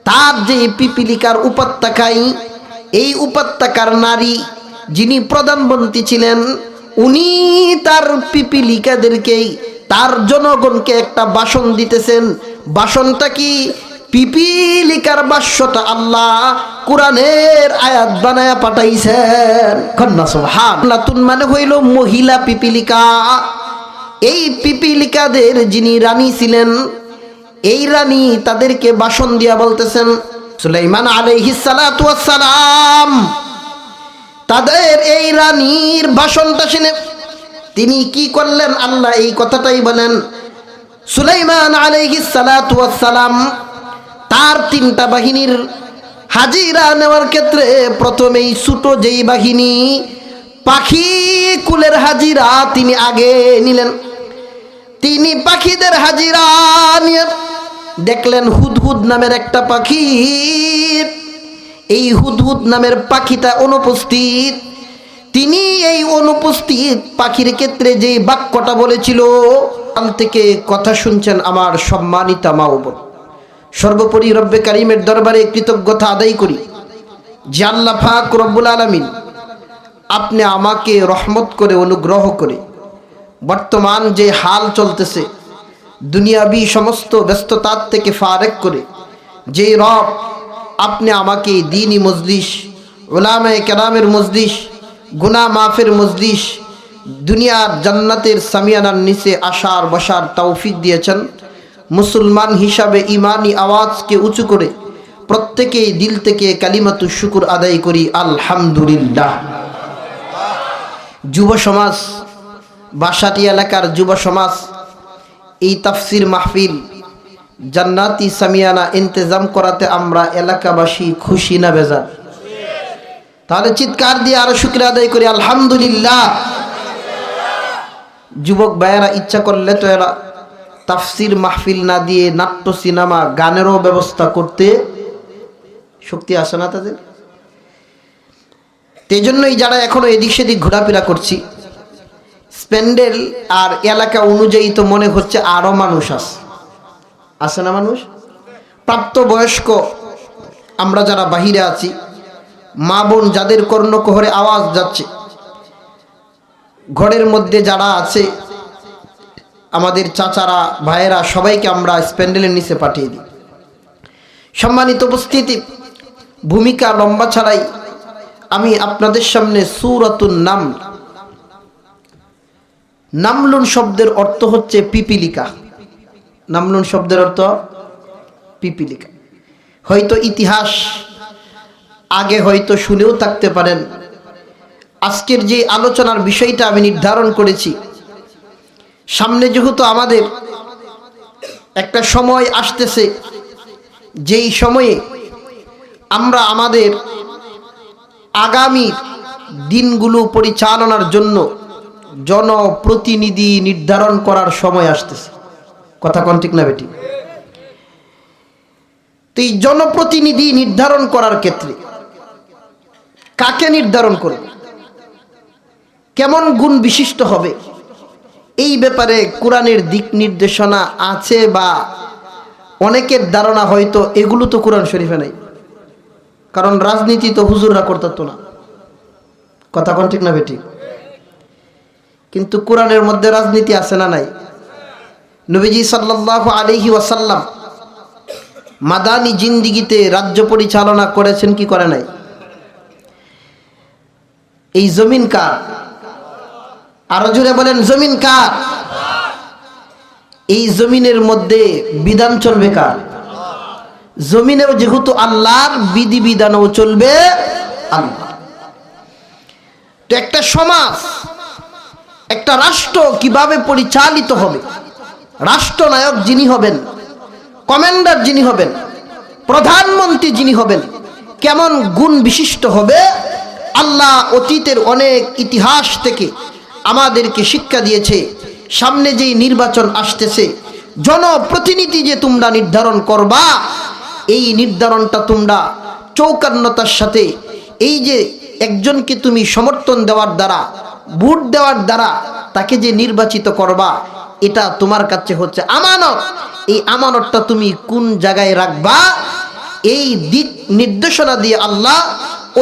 তার যে পিপিলিকার উপত্যকায়, এই উপত্যকার নারী যিনি প্রধানমন্ত্রী ছিলেন, উনি তার পিপিলিকাদেরকেই, তার জনগণকে একটা ভাষণ দিতেছেন। ভাষণটা কি? পিপিলিকার ভাষ্যটা আল্লাহ কোরআনের আয়াত বানায়া পাঠাইছেন। কন্যা সুবহানাল্লাহ। নতুন মানে হইল মহিলা পিপিলিকা। এই পিপিলিকাদের যিনি রানী ছিলেন, এই রানী তাদেরকে ভাষণ দিয়া বলতেছেন, সুলাইমান আলাইহিস সালাতু ওয়াস সালাম তাদের এই রানীর ভাষণটা শুনে তিনি কি করলেন? আল্লাহ এই কথাটাই বলেন, সুলাইমান আলাইহিস সালাতু ওয়াস সালাম তার তিনটা বাহিনীর হাজিরা নেওয়ার ক্ষেত্রে প্রথমেই ছোট যেই বাহিনী পাখি কুলের হাজিরা তিনি আগে নিলেন। তিনি পাখিদের হাজিরা নিয়ে দেখলেন হুদহুদ নামের একটা পাখি। এই হুদহুদ নামের পাখিটা অনুপস্থিত। তিনি এই অনুপস্থিত পাখির ক্ষেত্রে যে বাক্যটা বলেছিল, আম থেকে কথা শুনছেন আমার সম্মানিতা মা ও বোন, সর্বোপরি রব্বে কারিমের দরবারে কৃতজ্ঞতা আদায় করি যে আল্লাহ পাক রব্বুল আলামিন আপনি আমাকে রহমত করে অনুগ্রহ করে বর্তমান যে হাল চলতেছে দুনিয়াবি সমস্ত ব্যস্ততার থেকে ফারেক করে যে রব আপনি আমাকে দ্বীনি মজলিস, উলামায়ে কেরামের মজলিস, গুনাহ মাফের মজলিস, দুনিয়ার জান্নাতের সামিয়ানার নিচে আসার বসার তৌফিক দিয়েছেন, মুসলমান হিসাবে ইমানি আওয়াজকে উঁচু করে প্রত্যেকেই দিল থেকে কালিমাতু শুকুর আদায় করি আলহামদুলিল্লাহ। যুব সমাজ, বাসাটি এলাকার যুব সমাজ, এই তাফসির মাহফিল জান্নাতি সামিয়ানা ইন্তজাম করাতে আমরা এলাকাবাসী খুশি না বেজার? তাহলে চিৎকার দিয়ে আরো শুকরিয়া আদায় করি আলহামদুলিল্লাহ। যুবক ভাইয়েরা ইচ্ছা করলে তো এরা তাফসির মাহফিল না দিয়ে নাট্য সিনেমা গানেরও ব্যবস্থা করতে শক্তি আসে না তাদের। এই জন্যই যারা এখনো এদিক সেদিক ঘোরাফেরা করছি, স্প্যান্ডেল আর এলাকা অনুযায়ী তো মনে হচ্ছে আরো মানুষ আছে না? মানুষ প্রাপ্তবয়স্ক আমরা যারা বাহিরে আছি, মা বোন যাদের কর্ণকোহরে আওয়াজ যাচ্ছে, ঘরের মধ্যে যারা আছে আমাদের চাচারা ভাইয়েরা, সবাইকে আমরা স্প্যান্ডেলের নিচে পাঠিয়ে দিই। সম্মানিত উপস্থিতি, ভূমিকা লম্বা ছাড়াই আমি আপনাদের সামনে সূরাতুন নামল, নামলুন শব্দের অর্থ হচ্ছে পিপিলিকা। নামলুন শব্দের অর্থ পিপিলিকা। হয়তো ইতিহাস আগে হয়তো শুনেও থাকতে পারেন। আজকের যে আলোচনার বিষয়টা আমি নির্ধারণ করেছি, সামনে যেহেতু আমাদের একটা সময় আসতেছে, যেই সময়ে আমরা আমাদের আগামী দিনগুলো পরিচালনার জন্য জনপ্রতিনিধি নির্ধারণ করার সময় আসতেছে। কথা কোন ঠিক না বেটি? তো এই জনপ্রতিনিধি নির্ধারণ করার ক্ষেত্রে কাকে নির্ধারণ করবে, কেমন গুণ বিশিষ্ট হবে, এই ব্যাপারে কোরআনের দিক নির্দেশনা আছে, বা অনেকের ধারণা হয়তো এগুলো তো কোরআন শরীফে নাই, কারণ রাজনীতি তো হুজুররা করতো না। কথা কোন ঠিক না বেটি? কিন্তু কোরআনের মধ্যে রাজনীতি আছে না নাই? নবীজি সাল্লাল্লাহু আলাইহি ওয়াসাল্লাম মাদানী জিন্দিগিতে রাজ্য পরিচালনা করেছেন কি করে নাই? এই জমিন কার? আরো জোরে বলেন, জমিন কার? এই জমিনের মধ্যে বিধান চলবে কার? জমিনেও যেহেতু আল্লাহর, বিধি বিধানও চলবে আল্লাহ। তো একটা সমাজ, একটা রাষ্ট্র কিভাবে পরিচালিত হবে, রাষ্ট্রনায়ক যিনি হবেন, কমান্ডার যিনি হবেন, প্রধানমন্ত্রী যিনি হবেন, কেমন গুণ বিশিষ্ট হবে, আল্লাহ অতীতের অনেক ইতিহাস থেকে আমাদেরকে শিক্ষা দিয়েছে। সামনে যেই নির্বাচন আসতেছে, জনপ্রতিনিধি যে তোমরা নির্ধারণ করবা, এই নির্ধারণটা তোমরা চৌকান্নতার সাথে, এই যে একজনকে তুমি সমর্থন দেওয়ার দ্বারা, ভোট দেওয়ার দ্বারা তাকে যে নির্বাচিত করবা, এটা তোমার কাছে হচ্ছে আমানত। এই আমানতটা তুমি কোন জায়গায় রাখবা, এই দিক নির্দেশনা দিয়ে আল্লাহ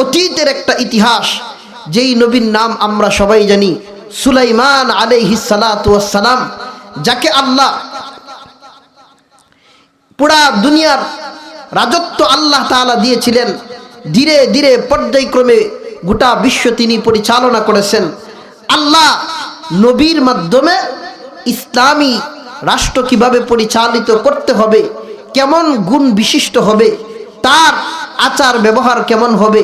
অতীতের একটা ইতিহাস, যেই নবীর নাম আমরা সবাই জানি, সুলাইমান আলাইহিস সালাতু ওয়াস সালাম, যাকে আল্লাহ পুরা দুনিয়ার রাজত্ব আল্লাহ তাআলা দিয়েছিলেন। ধীরে ধীরে পর্যায়ক্রমে গোটা বিশ্ব তিনি পরিচালনা করেছেন। আল্লাহ নবীর মাধ্যমে ইসলামী রাষ্ট্র কিভাবে পরিচালিত করতে হবে, কেমন গুণ বিশিষ্ট হবে, তার আচার ব্যবহার কেমন হবে,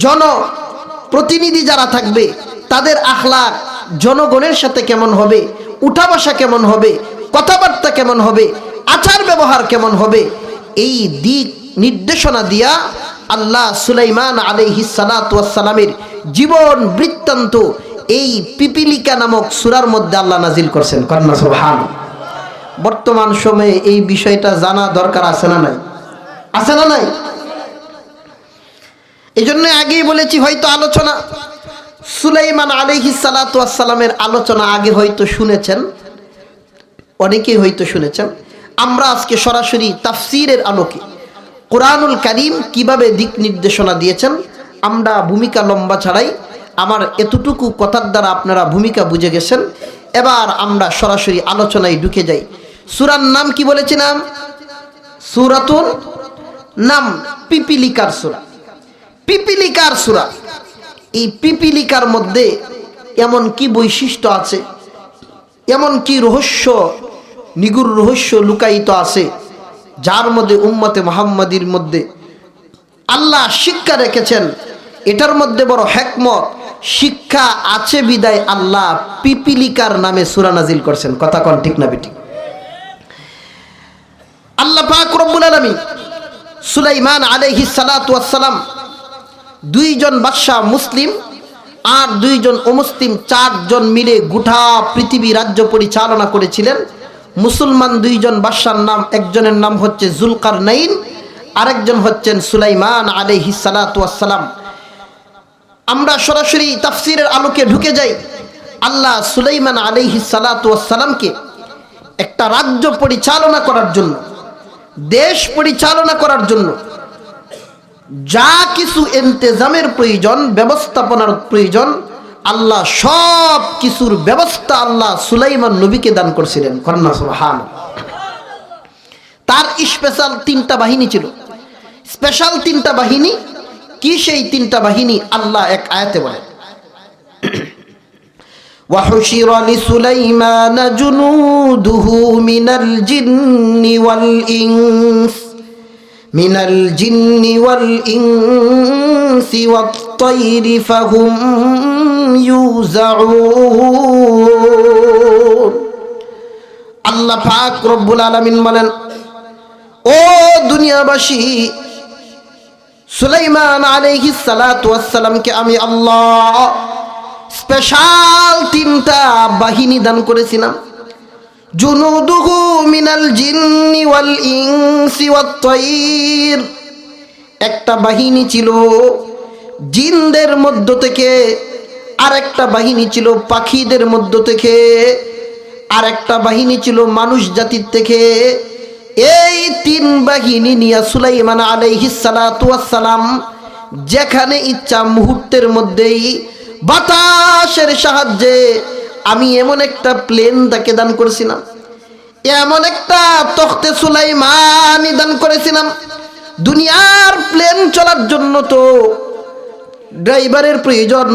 জনপ্রতিনিধি যারা থাকবে তাদের আখলাক জনগণের সাথে কেমন হবে, উঠা বসা কেমন হবে, কথাবার্তা কেমন হবে, আচার ব্যবহার কেমন হবে, এই দিক নির্দেশনা দিয়া আল্লাহ সুলাইমান আলাইহিস সালাতু ওয়াস সালামের জীবন বৃত্তান্ত এই পিপিলিকা নামক সূরার মধ্যে আল্লাহ নাজিল করছেন। কন্যা সুবহানাল্লাহ। বর্তমান সময়ে এই বিষয়টা জানা দরকার আছে না নাই? আছে না নাই? এই জন্য আগেই বলেছি, হয়তো আলোচনা সুলাইমান আলাইহিস সালাতু ওয়াস সালামের আলোচনা আগে হয়তো শুনেছেন, অনেকেই হয়তো শুনেছেন। আমরা আজকে সরাসরি তাফসীরের আলোকে কোরআনুল কারীম কিভাবে দিক নির্দেশনা দিয়েছেন, আমরা ভূমিকা লম্বা ছাড়াই আমার এতটুকু কথার দ্বারা আপনারা ভূমিকা বুঝে গেছেন। এবার আমরা সরাসরি আলোচনায় ঢুকে যাই। সূরার নাম কি বলেছিলাম? সূরাতুন নাম, পিপিলিকার সূরা। পিপিলিকার সূরা। এই পিপিলিকার মধ্যে এমন কি বৈশিষ্ট্য আছে, এমন কি রহস্য, নিগুড় রহস্য লুকায়িত আছে, যার মধ্যে উম্মতে মুহাম্মাদির মধ্যে আল্লাহ শিক্ষা রেখেছেন। এটার মধ্যে বড় হিকমত, শিক্ষা আছে বিদায় আল্লাহ পিপিলিকার নামে সূরা নাজিল করছেন। কথা কোন ঠিক না বেটি? আল্লাহ পাক রব্বুল আলামিন সুলাইমান আলাইহিস সালাতু ওয়াস সালাম, দুইজন বাদশা মুসলিম আর দুইজন অমুসলিম, চারজন মিলে গোটা পৃথিবী রাজ্য পরিচালনা করেছিলেন। মুসলমান দুইজন বাদশার নাম, একজনের নাম হচ্ছে জুলকারনাইন, আরেকজন হচ্ছেন সুলাইমান আলাইহিস সালাতু ওয়াস সালাম। আমরা সরাসরি তাফসীরের আলোকে ঢুকে যাই। আল্লাহ সুলাইমান আলাইহিস সালাতু ওয়াস সালামকে একটা রাজ্য পরিচালনা করার জন্য, দেশ পরিচালনা করার জন্য যা কিছু ইন্তেজামের প্রয়োজন, ব্যবস্থাপনার প্রয়োজন, আল্লাহ সব কিছুর ব্যবস্থা আল্লাহ সুলাইমান নবীকে দান করছিলেন। কন্যা সুবহানাল্লাহ। তার স্পেশাল তিনটা বাহিনী ছিল। স্পেশাল তিনটা বাহিনী কি? সেই তিনটা বাহিনী আল্লাহ এক আয়াতে বলেন, وَحُشِرَ لِسُلَيْمَانَ جُنُودُهُ مِنَ الْجِنِّ وَالْإِنسِ وَالطَّيْرِ فَهُمْ يُوزَعُونَ। আল্লাহ পাক রব্বুল আলামিন বলেন, ও দুনিয়াবাসী, সুলাইমান আলাইহিস সালাতু ওয়াস সালামকে আমি আল্লাহ স্পেশাল তিনটা বাহিনী দান করেছিলাম। জুনুদুহু মিনাল জিন্নি ওয়াল ইনসি ওয়াত তাইর, একটা বাহিনী ছিল জিনদের মধ্য থেকে, আর একটা বাহিনী ছিল পাখিদের মধ্য থেকে, আর একটা বাহিনী ছিল মানুষ জাতির থেকে। এই তিন বাহিনী নিয়ে সুলাইমান আলাইহিস সালাতু ওয়াস সালাম যেখানে ইচ্ছা মুহূর্তের মধ্যেই বাতাসের সাহায্যে আমি এমন একটা প্লেন তাকে দান করেছিলাম, এমন একটা তখতে সুলাইমানি দান করেছিলাম। দুনিয়ার প্লেন চলার জন্য তো ড্রাইভারের প্রয়োজন,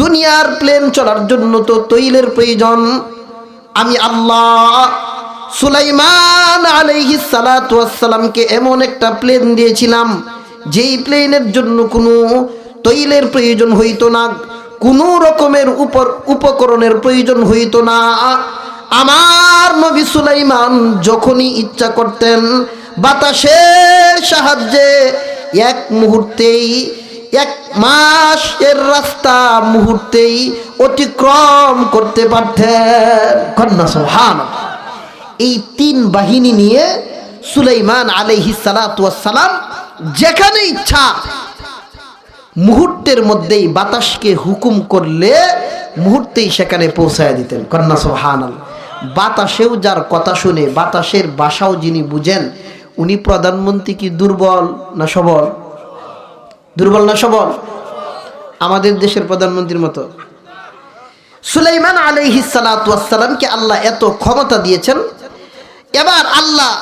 দুনিয়ার প্লেন চলার জন্য তো তৈলের প্রয়োজন। আমি আল্লাহ সুলাইমান আলাইহিস সালাতু ওয়াস সালামকে এমন একটা প্লেন দিয়েছিলাম, যেই প্লেনের জন্য কোনো তৈলের প্রয়োজন হইতো না, কোনো রকমের উপকরণের প্রয়োজন হইতো না। আমার নবী সুলাইমান যখনই ইচ্ছা করতেন বাতাসের সাহায্যে এক মুহূর্তেই, 1 মাসের রাস্তা মুহূর্তেই অতিক্রম করতে পারতেন। কন্যা সুবহানাল্লাহ। এই তিন বাহিনী নিয়ে সুলাইমান আলাইহিস সালাতু ওয়াস সালাম যেখানে ইচ্ছা মুহূর্তের মধ্যেই বাতাসকে হুকুম করলে মুহূর্তেই সেখানে পৌঁছায় দিতেন। কন্যা সুবহানাল্লাহ। বাতাসেও যার কথা শুনে, বাতাসের ভাষাও যিনি বুঝেন, উনি প্রধানমন্ত্রী কি দুর্বল না সবল? দুর্বল না সবল? আমাদের দেশের প্রধানমন্ত্রীর মতো। সুলাইমান আলাইহিস সালাতু ওয়াস সালামকে আল্লাহ এত ক্ষমতা দিয়েছেন। এবার আল্লাহ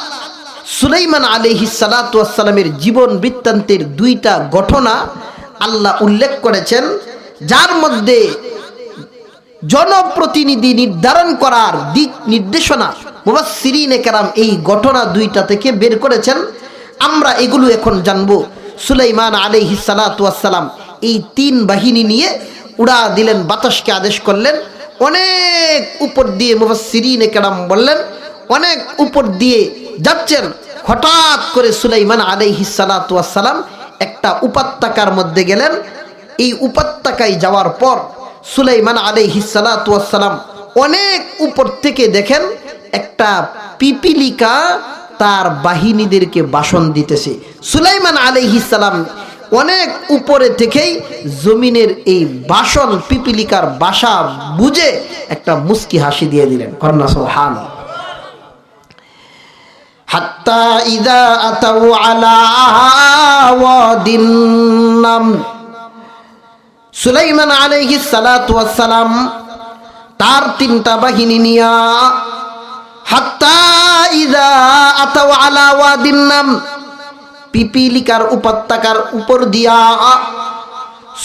সুলাইমান আলাইহিস সালাতু ওয়াস সালামের জীবন বৃত্তান্তের দুইটা ঘটনা আল্লাহ উল্লেখ করেছেন, যার মধ্যে জনপ্রতিনিধি নির্ধারণ করার দিক নির্দেশনা মুফাসসিরিনে কেরাম এই ঘটনা দুইটা থেকে বের করেছেন। আমরা এগুলো এখন জানবো। সুলাইমান আলাইহিস সালাতু ওয়াস সালাম এই 3 বাহিনী নিয়ে উড়া দিলেন, বাতাসকে আদেশ করলেন। অনেক উপর দিয়ে মুফাসসিরিনে কেরাম বললেন অনেক উপর দিয়ে যাচ্ছেন। হঠাৎ করে সুলাইমান আলাইহিস সালাতু ওয়াস সালাম একটা উপত্যকার মধ্যে গেলেন। এই উপত্যকায় যাওয়ার পর সুলাইমান আলাইহিস সালাতু ওয়াস সালাম অনেক উপর থেকে দেখেন একটা পিপিলিকা তার বাহিনীদেরকে ভাষণ দিতেছে। সুলাইমান আলাইহিস সালাম অনেক উপরে থেকেই জমিনের এই ভাষণ পিপিলিকার ভাষা বুঝে একটা মুস্কি হাসি দিয়ে দিলেন। কন্যা সুবহানাল্লাহ। হাত্তা ইযা আতাউ আলা ওয়াদিন নাম, সুলাইমান আলাইহিস সালাতু ওয়াস সালাম তার 3টা বাহিনী নিয়া হাত্তা ইযা আতাউ আলা ওয়াদিন নাম, পিপিলিকার উপত্যকার উপর দিয়া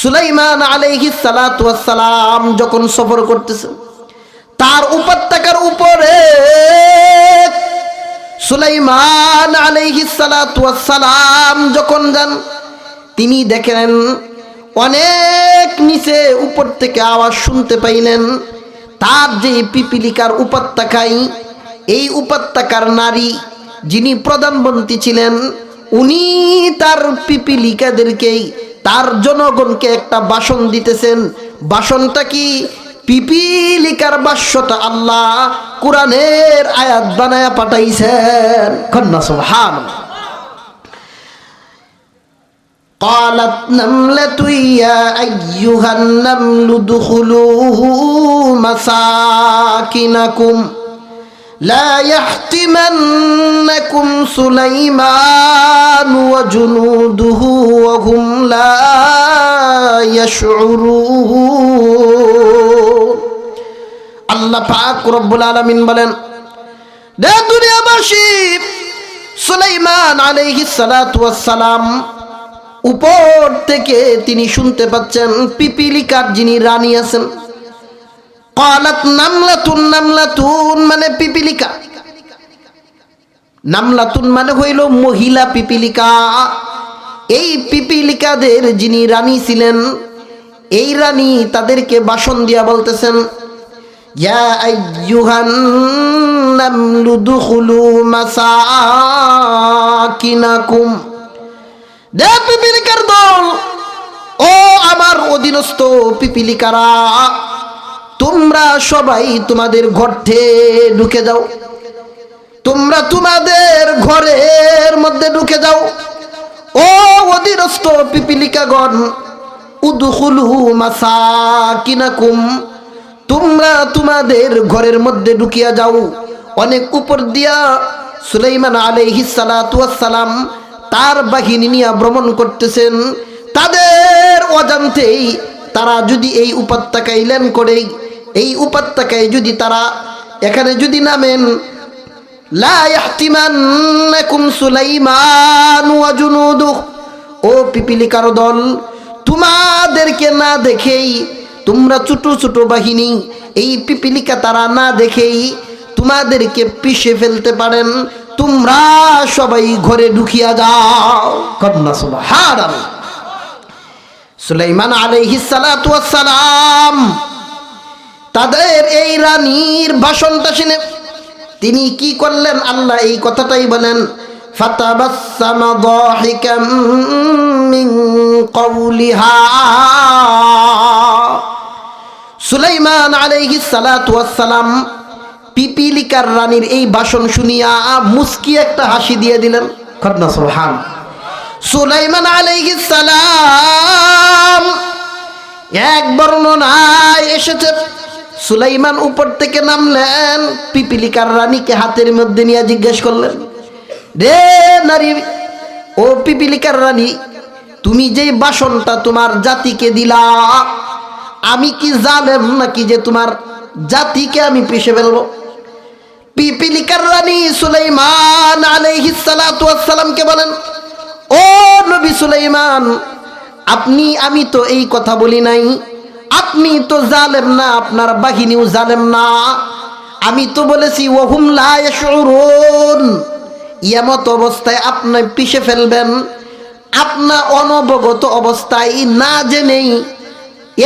সুলাইমান আলাইহিস সালাতু ওয়াস সালাম যখন সফর করতেছেন, তার উপত্যকার উপরে সুলাইমান আলাইহিস সালাতু ওয়াস সালাম যখন যান, তিনি দেখেন অনেক নিচে উপর থেকে আওয়াজ শুনতে পাইলেন। তার যে পিপিলিকার উপত্যকায়, এই উপত্যকার নারী যিনি প্রধানমন্ত্রী ছিলেন, উনি তার পিপিলিকাদেরকে, তার জনগণকে একটা ভাষণ দিতেছেন। ভাষণটা কি? পিপিলিকার ভাষ্যটা আল্লাহ কোরআনের আয়াত বানায়া পাঠাইছেন। কন্যা সুবহানাল্লাহ। قالت نملة يا أيها النمل ادخلوا مساكنكم لا يحطمنكم سليمان وجنوده وهم لا يشعرون। আল্লাহ পাক রব্বুল আলামিন বলেন, দে দুনিয়াবাসী, সুলাইমান আলাইহিস সালাতু ওয়াস সালাম উপর থেকে তিনি শুনতে পাচ্ছেন পিপিলিকার যিনি রানী আছেন। ক্বালাত নামলাতুন, নামলাতুন মানে পিপিলিকা, নামলাতুন মানে হইল মহিলা পিপিলিকা। এই পিপিলিকাদের যিনি রানী ছিলেন, এই রানী তাদেরকে ভাষণ দিয়া বলতেছেন, ইয়া আইয়ুহান নামলু দুখুলু মাসাকিনাকুম, দে পিপিলিকার দল, ও আমার অধীনস্থ পিপিলিকারা, তোমরা সবাই তোমাদের ঘরে ঢুকে যাও, তোমরা তোমাদের ঘরের মধ্যে ঢুকে যাও। ও অধীনস্থ পিপিলিকাগণ, উদখুলু মাসাকিনাকুম, তোমরা তোমাদের ঘরের মধ্যে ঢুকিয়া যাও। অনেক উপর দিয়া সুলাইমান আলাইহিস সালাতু ওয়াস সালাম তার বাহিনী নিয়ে ভ্রমণ করতেছেন। তাদের অজান্তেই তারা যদি এই উপত্যকায় ল্যান্ড করে, এই উপত্যকায় যদি তারা এখানে যদি নামেন, লা ইয়াহতিমান্নাকুম সুলাইমান ওয়া জুনুদুহু, ও পিপিলিকার দল, তোমাদেরকে না দেখেই, তোমরা ছোট ছোট বাহিনী, এই পিপিলিকা তারা না দেখেই তোমাদেরকে পিষে ফেলতে পারেন। তোমরা সবাই ঘরে ঢুকিয়া যাও। কন্যা সুবহানাল্লাহ। সুলাইমান আলাইহিস সালাতু ওয়াস সালাম তাদের এই রানীর ভাষণটা শুনে তিনি কি করলেন? আল্লাহ এই কথাটাই বলেন, ফাতাবাসসামা দাহিকাম মিন কওলিহা। সুলাইমান আলাইহিস সালাতু ওয়াস সালাম পিপিলিকার রানীর এই ভাষণ শুনিয়া মুস্কি একটা হাসি দিয়ে দিলেন। কন্যা সুবহানাল্লাহ। সুলাইমান আলাইহিস সালাম, এক বর্ণনায় এসেছে সুলাইমান উপর থেকে নামলেন, পিপিলিকার রানীকে হাতের মধ্যে নিয়ে জিজ্ঞেস করলেন রে নারী, ও পিপিলিকার রানী, তুমি যে বাসনটা তোমার জাতিকে দিলা, আমি কি জালেম নাকি যে তোমার জাতিকে আমি পিষে ফেলবো? পিপিলিকার রানী সুলাইমান আলাইহিস সালাতু ওয়াস সালামকে বলেন, ও নবী সুলাইমান, আমি তো এই কথা বলি নাই, আপনি তো জালেম না, আপনার বাহিনীও জালেম না, আমি তো বলেছি ওয়াহুম লা ইয়াশউরুন, এমত অবস্থায় আপনি পিষে ফেলবেন, আপনার অনবগত অবস্থায় না জেনেই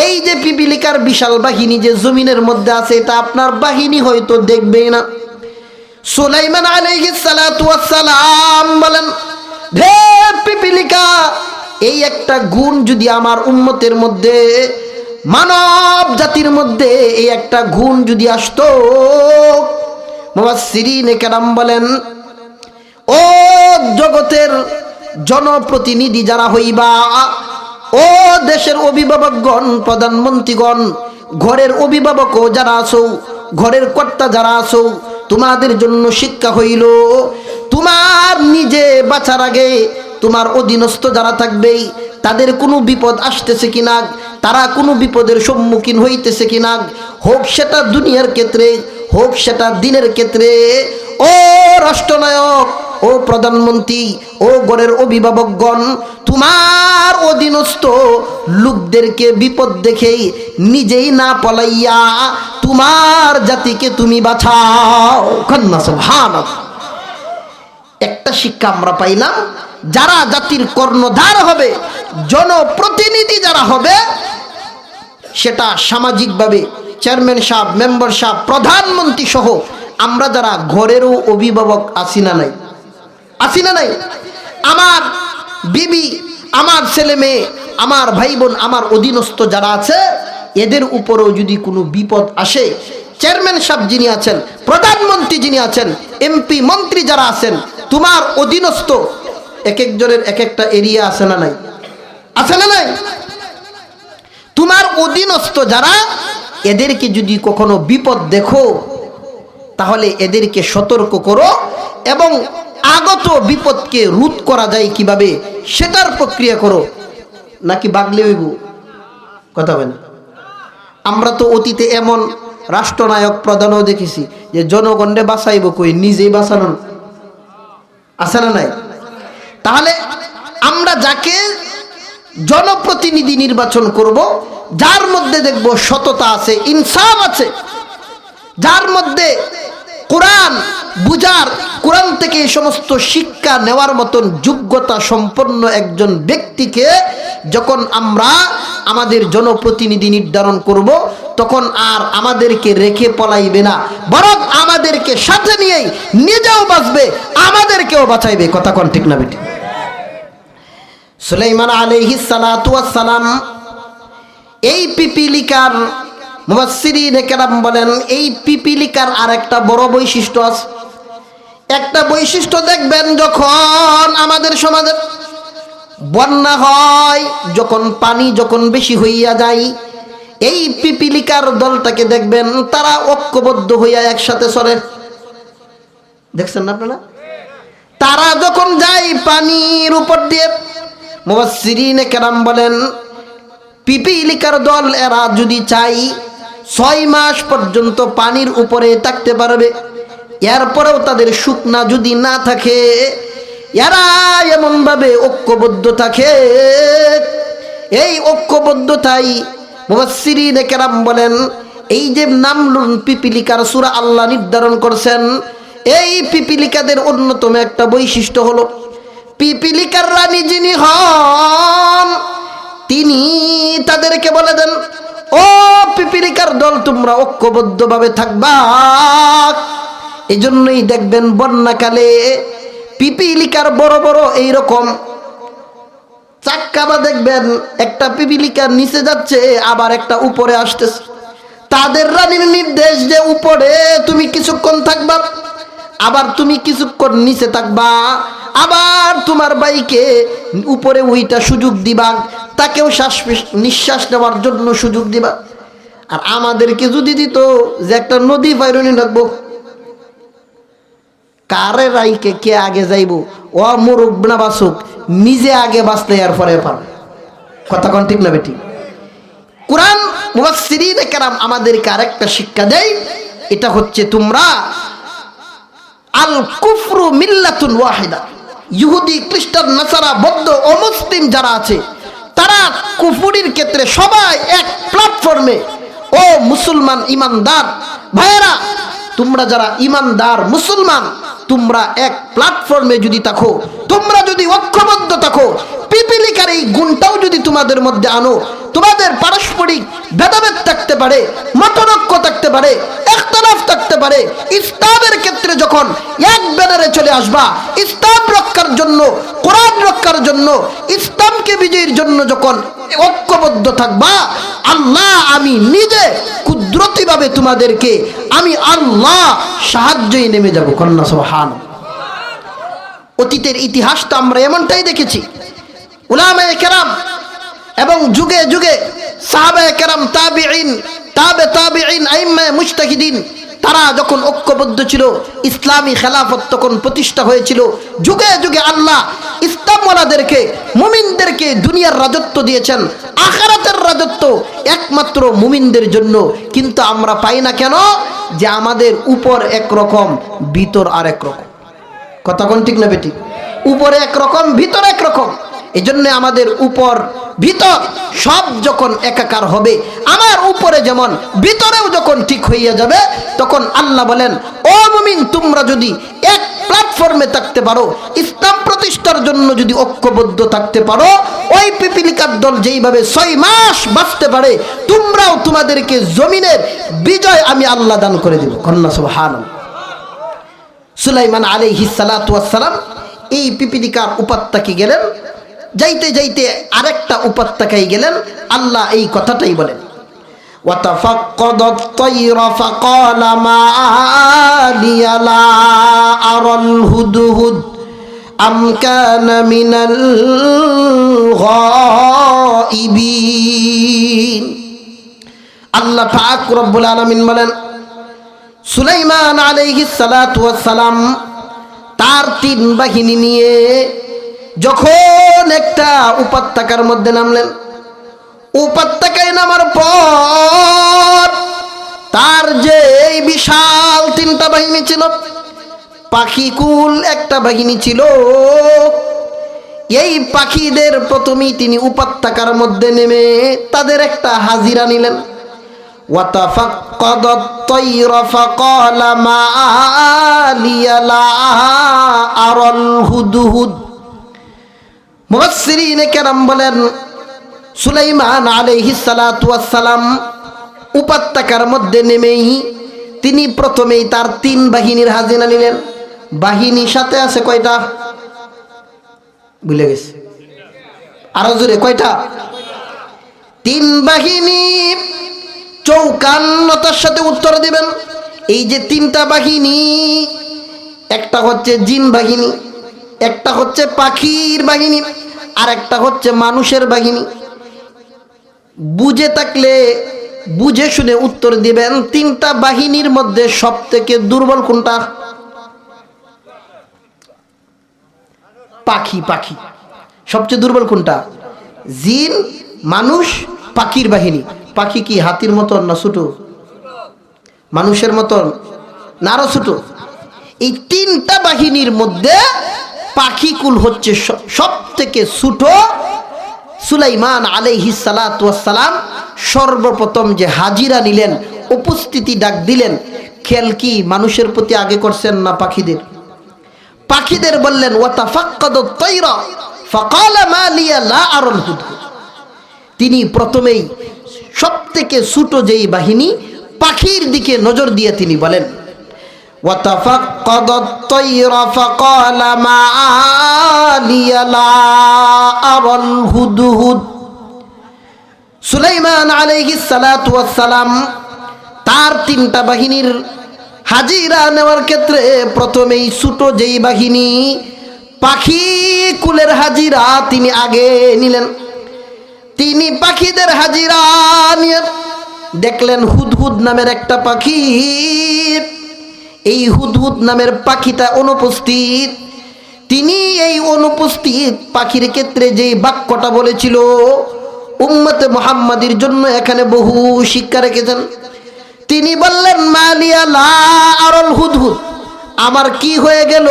এই যে পিপিলিকার বিশাল বাহিনী যে জমিনের মধ্যে আছে, এটা আপনার বাহিনী হয়তো দেখবেই না। সুলাইমান আলাইহিস সালাতু ওয়াস সালাম বলেন, হে পিপিলিকা, এই একটা গুণ যদি আমার উম্মতের মধ্যে, মানব জাতির মধ্যে এই একটা গুণ যদি আসতো, মুফাসসিরিনে কেরাম বলেন, ও জগতের জনপ্রতিনিধি যারা হইবা, ও দেশের অভিভাবকগণ, প্রধানমন্ত্রীগণ, ঘরের অভিভাবকও যারা আছো, ঘরের কর্তা যারা আছো, তোমাদের জন্য শিক্ষা হইল, তোমার নিজে বাঁচার আগে তোমার অধীনস্থ যারা থাকবে তাদের কোনো বিপদ আসতেছে কিনা, তারা কোনো বিপদের সম্মুখীন হইতেছে কিনা, হোক সেটা দুনিয়ার ক্ষেত্রে, হোক সেটা দিনের ক্ষেত্রে, ও রাষ্ট্রনায়ক, ও প্রধানমন্ত্রী, ও গণের অভিভাবকগণ, তোমার অধীনস্থ লোকদেরকে বিপদ দেখেই নিজেই না পলাইয়া তোমার জাতিকে তুমি বাঁচাও। কন্যা সুবহানাল্লাহ। একটা শিক্ষা আমরা পাইলাম, যারা জাতির কর্ণধার হবে, জনপ্রতিনিধি যারা হবে, সেটা সামাজিকভাবে চেয়ারম্যান সাহেব, মেম্বার সাহেব, প্রধানমন্ত্রী সহ আমরা যারা ঘরেরও অভিভাবক আছি না নাই, আছি না নাই, আমার বিবি, আমার ছেলে মেয়ে, আমার ভাই বোন, আমার অধীনস্থ যারা আছে, এদের উপরেও যদি কোনো বিপদ আসে, চেয়ারম্যান সাহেব যিনি আছেন, প্রধানমন্ত্রী যিনি আছেন, এমপি মন্ত্রী যারা আছেন, তোমার অধীনস্থ এক একজনের এক একটা এরিয়া আছে না নাই, আছে না নাই, তোমার অধীনস্থ যারা, এদেরকে যদি কখনো বিপদ দেখো, তাহলে এদেরকে সতর্ক করো এবং আগত বিপদকে রোধ করা যায় কিভাবে সেটার প্রক্রিয়া করো, নাকি বাগলে হইব? কথা বলেন। আমরা তো অতীতে এমন রাষ্ট্রনায়ক প্রধানও দেখেছি যে জনগণে বাঁচাইব কই, নিজেই বাঁচানো আছে না নাই? তাহলে আমরা যাকে জনপ্রতিনিধি নির্বাচন করব, যার মধ্যে দেখব সততা আছে, ইনসাফ আছে, যার মধ্যে কোরআন বুঝার, কোরআন থেকে এই সমস্ত শিক্ষা নেওয়ার মতন যোগ্যতা সম্পন্ন একজন ব্যক্তিকে যখন আমরা আমাদের জনপ্রতিনিধি নির্ধারণ করব, তখন আর আমাদেরকে রেখে পলাইবে না, বরং আমাদেরকে সাথে নিয়েই নিজেও বাঁচবে, আমাদেরকেও বাঁচাইবে। কথা কোন ঠিক না বেটি? সুলাইমান আলাইহিস সালাতু ওয়াস সালাম এই পিপিলিকার, মুফাসসিরিনে কেরাম বলেন, এই পিপিলিকার আরেকটা বড় বৈশিষ্ট্য আছে। একটা বৈশিষ্ট্য দেখবেন, যখন আমাদের সমাজে বন্যা হয়, যখন পানি যখন বেশি হইয়া যায়, এই পিপিলিকার দলটাকে দেখবেন তারা ঐক্যবদ্ধ হইয়া একসাথে চলে। দেখছেন না আপনারা? তারা যখন যায় পানির উপর দিয়ে, মুফাসসিরিনে কেরাম বলেন, পিপিলিকার দল এরা যদি চাই 6 মাস পর্যন্ত পানির উপরে থাকতে পারবে, এরপরেও তাদের শুকনা যদি না থাকে, এরা এমনভাবে ঐক্যবদ্ধ থাকে। এই ঐক্যবদ্ধতাই মুফাসসিরিনে কেরাম বলেন, এই যে নামলুন পিপিলিকার সূরা আল্লাহ নির্ধারণ করছেন, এই পিপিলিকাদের অন্যতম একটা বৈশিষ্ট্য হলো, পিপিলিকার রানী যিনি হন, তিনি তাদেরকে বলে দেন, ও পিপিলিকার দল, তোমরা ঐক্যবদ্ধভাবে থাকবা। এই জন্যই দেখবেন বন্যাকালে পিপিলিকার বড় বড় এইরকম চাক্কাবা দেখবেন, একটা পিপিলিকার নিচে যাচ্ছে, আবার একটা উপরে আসতেছে। তাদের রানীর নির্দেশ যে উপরে তুমি কিছুক্ষণ থাকবা, আবার তুমি কিছুক্ষণ নিচে থাকবা, আবার তোমার ভাইকে উপরে ওইটা সুযোগ দিবা, তাকেও নিঃশ্বাস নেওয়ার জন্য সুযোগ দিবা। আর আমাদেরকে যদি দিত যে একটা নদী বাইরনি রাখবো, কারে রাইকে কে আগে যাইব, ও মুরুব না বাসুক, নিজে আগে বাঁচলে এর পরে পাবে। কথা কোন ঠিক না বেটি? কুরআন মুফাসসিরিনে কেরাম আমাদেরকে আরেকটা শিক্ষা দেয়, এটা হচ্ছে তোমরা আল কুফরু মিল্লাতুন ওয়াহিদা, ইহুদি খ্রিস্টান নাসারা বৌদ্ধ অমুসলিম যারা আছে তারা কুফরির ক্ষেত্রে সবাই এক প্ল্যাটফর্মে। ও মুসলমান ইমানদার ভাইয়েরা, তোমরা যারা ইমানদার মুসলমান, তোমরা এক প্ল্যাটফর্মে যদি থাকো, তোমরা যদি ঐক্যবদ্ধ থাকো, পিপিলিকার এই গুণটাও যদি তোমাদের মধ্যে আনো, তোমাদের পারস্পরিক ভেদাভেদ থাকতে পারে, মতনৈক্য থাকতে পারে, ইখতিলাফ থাকতে পারে, ইসলামের ক্ষেত্রে যখন এক ব্যানারে চলে আসবা, ইসলাম রক্ষার জন্য, কোরআন রক্ষার জন্য, ইসলামকে বিজয়ের জন্য যখন ঐক্যবদ্ধ থাকবা, আল্লাহ আমি নিজে কুদরতিভাবে তোমাদেরকে আমি আল্লাহ সাহায্যই নেমে যাব। কন্যা সুবহানাল্লাহ। অতীতের ইতিহাসটা আমরা এমনটাই দেখেছি। উলামায়ে কেরাম এবং যুগে যুগে সাহাবায়ে কেরাম, তাবিঈন, তাবিঈন, আইম্মায়ে মুজতাহিদিন, তারা যখন ঐক্যবদ্ধ ছিল, ইসলামী খেলাফত তখন প্রতিষ্ঠা হয়েছিল। যুগে যুগে আল্লাহ ইসলামওয়ালাদেরকে, মুমিনদেরকে দুনিয়ার রাজত্ব দিয়েছেন, আখিরাতের রাজত্ব একমাত্র মুমিনদের জন্য। কিন্তু আমরা পাই না কেন? যে আমাদের উপর একরকম, ভিতর আর একরকম। কথা কোন ঠিক না বেটি? উপরে একরকম, ভিতর একরকম। এই জন্য আমাদের উপর ভিতর সব যখন একাকার হবে, আমার উপরে যেমন ভিতরেও যখন ঠিক হইয়া যাবে, তখন আল্লাহ বলেন, ও মুমিন, তোমরা যদি এক প্ল্যাটফর্মে থাকতে পারো, ইসলাম প্রতিষ্ঠার জন্য যদি ঐক্যবদ্ধ থাকতে পারো, ওই পিপিলিকার দল যেইভাবে 6 মাস বাঁচতে পারে, তোমরাও তোমাদেরকে জমিনের বিজয় আমি আল্লাহ দান করে দেব। কন্যা সুবহানাল্লাহ। সুলাইমান আলাইহিস সালাতু ওয়াস সালাম এই পিপিলিকার উপত্যকায় গেলেন, যাইতে যাইতে আরেকটা উপত্যকায় গেলেন, আল্লাহ এই কথাটাই বলেন, ওয়াতাফাক্কাদাত তায়রা ফাকালা মা লিয়া লা আরাল হুদহুদ আম কানা মিনাল গায়িবিন। আল্লাহ পাক রব্বুল আলামিন বলেন, সুলাইমান আলাইহিস সালাতু ওয়াস সালাম তার 3 বাহিনী নিয়ে যখন একটা উপত্যকার মধ্যে নামলেন, উপত্যকায় নামার পর তার যে এই বিশাল 3টা বাহিনী ছিল, পাখিকুল একটা বাহিনী ছিল, এই পাখিদের প্রথমেই তিনি উপত্যকার মধ্যে নেমে তাদের একটা হাজিরা নিলেন। ওয়াতাফাক্কাদাত তায়রা ফাকালা মা লিয়া লা আরাল হুদহুদ। মুফাসসিরিনে কেরাম বলেন, সুলাইমান আলাইহিস সালাতু ওয়াস সালাম উপত্যকার মধ্যে নেমেই তিনি প্রথমেই তার 3 বাহিনীর হাজিরা নিলেন। বাহিনী সাথে আছে কয়টা? ভুলে গেছে, আরো জোরে কয়টা? 3 বাহিনী। 54টার সাথে উত্তর দিবেন। এই যে 3টা বাহিনী, একটা হচ্ছে জিন বাহিনী, একটা হচ্ছে পাখির বাহিনী, আর একটা হচ্ছে মানুষের বাহিনী। বুঝে থাকলে বুঝে শুনে উত্তর দিবেন, 3টা বাহিনীর মধ্যে সবথেকে দুর্বল কোনটা? পাখি। পাখি সবচেয়ে দুর্বল কোনটা? জিন, মানুষ, পাখির বাহিনী। পাখি কি হাতির মতন না ছোট? মানুষের মতন না আরো ছোট? এই 3টা বাহিনীর মধ্যে পাখিকুল হচ্ছে সব থেকে ছোট। সুলাইমান আলাইহিস সালাতু ওয়াস সালাম সর্বপ্রথম যে হাজিরা নিলেন, উপস্থিতি ডাক দিলেন, খেয়াল কি মানুষের প্রতি আগে করছেন না পাখিদের? পাখিদের বললেন, ওয়াতাফাক্কাদাত তায়রা ফাকালা মা লিয়া লা আরাল হুদহুদ। তিনি প্রথমেই সব থেকে ছোট যেই বাহিনী, পাখির দিকে নজর দিয়ে তিনি বলেন, ওয়াতাফাক্কাদাত তায়রা ফাকালা মা লিয়া লা আরাল হুদহুদ। সুলাইমান আলাইহিস সালাতু ওয়াস সালাম তার 3টা বাহিনীর হাজিরা নেওয়ার ক্ষেত্রে প্রথমেই ছোট যেই বাহিনী, পাখি কুলের হাজিরা তিনি আগে নিলেন। তিনি পাখিদের হাজিরা নিয়ে দেখলেন হুদহুদ নামের একটা পাখি, এই হুদহুদ নামের পাখিটা অনুপস্থিত। তিনি এই অনুপস্থিত পাখির ক্ষেত্রে যে বাক্যটা বলেছিল, উম্মতে মুহাম্মাদির জন্য এখানে বহু শিক্ষা রেখেছেন। তিনি বললেন, মালিয়া লা আরল হুদহুদ, আমার কি হয়ে গেল,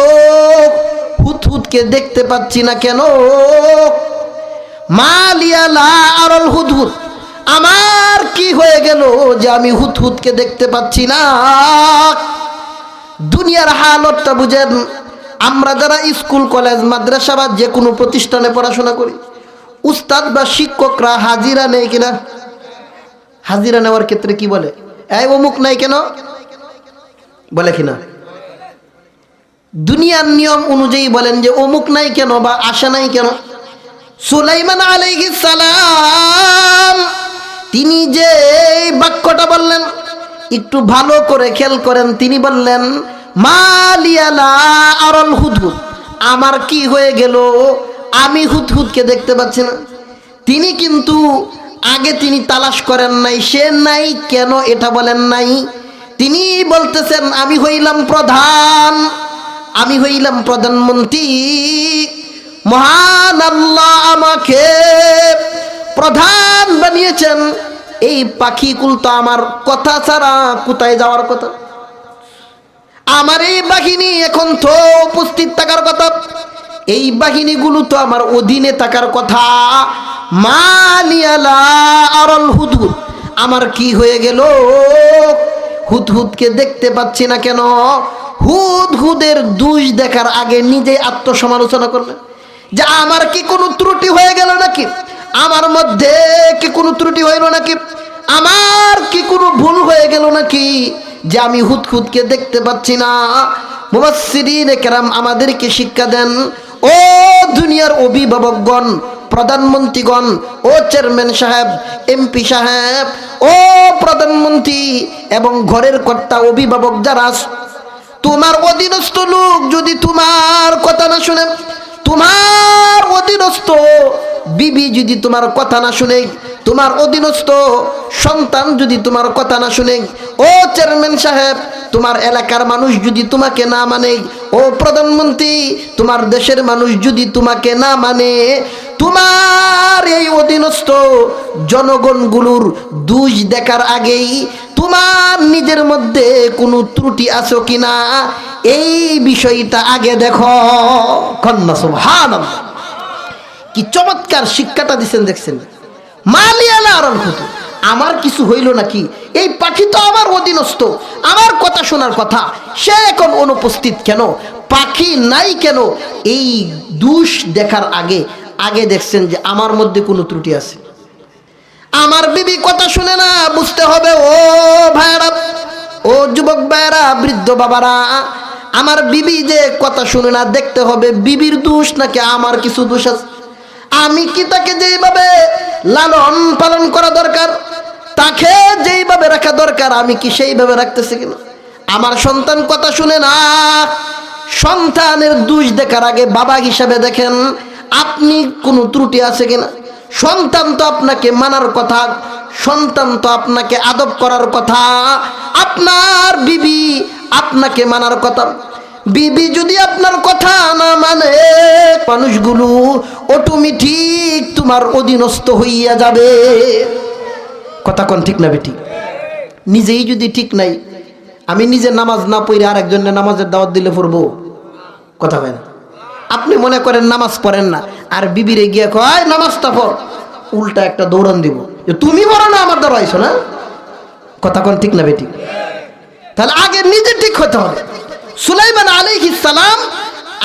হুদহুদকে দেখতে পাচ্ছি না কেন? মালিয়া লা আরল হুদহুদ, আমার কি হয়ে গেল যে আমি হুদহুদকে দেখতে পাচ্ছি না? দুনিয়ার হালতটা বুঝেন। আমরা যারা স্কুল কলেজ মাদ্রাসা বা যে কোনো প্রতিষ্ঠানে পড়াশোনা করি, উস্তাদ বা শিক্ষকরা হাজিরা নেই কিনা? হাজিরা নেওয়ার ক্ষেত্রে কি বলে? এই অমুক নাই কেন বলে কিনা? দুনিয়ার নিয়ম অনুযায়ী বলেন যে অমুক নাই কেন বা আসা নাই কেন? সুলাইমান আলাইহিস সালাম তিনি যে বাক্যটা বললেন, একটু ভালো করে খেয়াল করেন। তিনি বললেন, মালিয়া লা আরল হুদহুদ, আমার কি হয়ে গেল, আমি হুদহুদকে দেখতে পাচ্ছি না। তিনি কিন্তু আগে তিনি তালাশ করেন নাই, সে নাই কেন এটা বলেন নাই। তিনি বলতেছেন, আমি হইলাম প্রধান, আমি হইলাম প্রধানমন্ত্রী, মহান আল্লাহ আমাকে প্রধান বানিয়েছেন। এই পাখিকুল তো আমার কথা ছাড়া কোথায় যাওয়ার কথা? আমার এই বাহিনী এখন তো উপস্থিত থাকার কথা, এই বাহিনীগুলো তো আমার অধীনে থাকার কথা। মালিয়া লা আরল হুদহুদ, আমার কি হয়ে গেল, হুদহুদকে দেখতে পাচ্ছি না কেন? হুদহুদের দোষ দেখার আগে নিজে আত্মসমালোচনা করলেন যে আমার কি কোনো ত্রুটি হয়ে গেল নাকি, আমার মধ্যে কি কোনো ত্রুটি হইল নাকি, আমার কি কোনো ভুল হয়ে গেল নাকি যে আমি হুদহুদকে দেখতে পাচ্ছি না? মুফাসসিরিনে কেরাম আমাদেরকে শিক্ষা দেন, ও দুনিয়ার অভিভাবকগণ, প্রধানমন্ত্রীগণ, ও চেয়ারম্যান সাহেব, এমপি সাহেব, ও প্রধানমন্ত্রী এবং ঘরের কর্তা অভিভাবক যারা, তোমার অধীনস্থ লোক যদি তোমার কথা না শুনে, তোমার অধীনস্থ বিবি যদি তোমার কথা না শুনে, তোমার অধীনস্থ সন্তান যদি তোমার কথা না শুনে, ও চেয়ারম্যান সাহেব, তোমার এলাকার মানুষ যদি তোমাকে না মানে, ও প্রধানমন্ত্রী, তোমার দেশের মানুষ যদি তোমাকে না মানে, তোমার এই অধীনস্থ জনগণগুলোর দোষ দেখার আগেই তোমার নিজের মধ্যে কোনো ত্রুটি আছে কিনা এই বিষয়টা আগে দেখো। কন্যা সুবহানাল্লাহ, কি চমৎকার শিক্ষাটা দিচ্ছেন দেখছেন। মালিয়া লা আরল হুদহুদ, আমার কিছু হইল নাকি? এই পাখি তো আমার অধীনস্থ, আমার কথা শোনার কথা, সে এখন অনুপস্থিত কেন? পাখি নাই কেন? এই দোষ দেখার আগে আগে দেখছেন যে আমার মধ্যে কোনো ত্রুটি আছে। আমার বিবি কথা শুনে না, বুঝতে হবে ও ভাইরা, ও যুবক ভাইরা, বৃদ্ধ বাবারা, আমার বিবি যে কথা শুনে না, দেখতে হবে বিবির দোষ নাকি আমার কিছু দোষ আছে। আমি কি তাকে যেইভাবে লালন পালন করা দরকার, তাকে যেইভাবে রাখা দরকার, আমি কি সেইভাবে রাখতেছি কিনা? আমার সন্তান কথা শুনে না, সন্তানের দোষ দেখার আগে বাবা হিসাবে দেখেন আপনি কোনো ত্রুটি আছে কিনা। সন্তান তো আপনাকে মানার কথা, সন্তান তো আপনাকে আদব করার কথা, আপনার বিবি আপনাকে মানার কথা। বিবি যদি আপনার কথা না মানে, মানুষগুলো অটোমেটিক তোমার অধীনস্থ হইয়া যাবে। কথা কোন ঠিক না বেটি? নিজেই যদি ঠিক নাই, আমি নিজে নামাজ না পড়ে আরেকজনের নামাজের দাওয়াত দিলে পড়বো? কথা হয় না। আপনি মনে করেন নামাজ পড়েন না, আর বিবিরে গিয়ে কয় নামাজটা পড়, উল্টা একটা দৌড়ান দিব যে তুমি পড়ো না, আমার দ্বারা আইসো না। কথা কোন ঠিক না বেটি? তাহলে আগে নিজে ঠিক হতে হবে। সুলাইমান আলাইহিস সালাম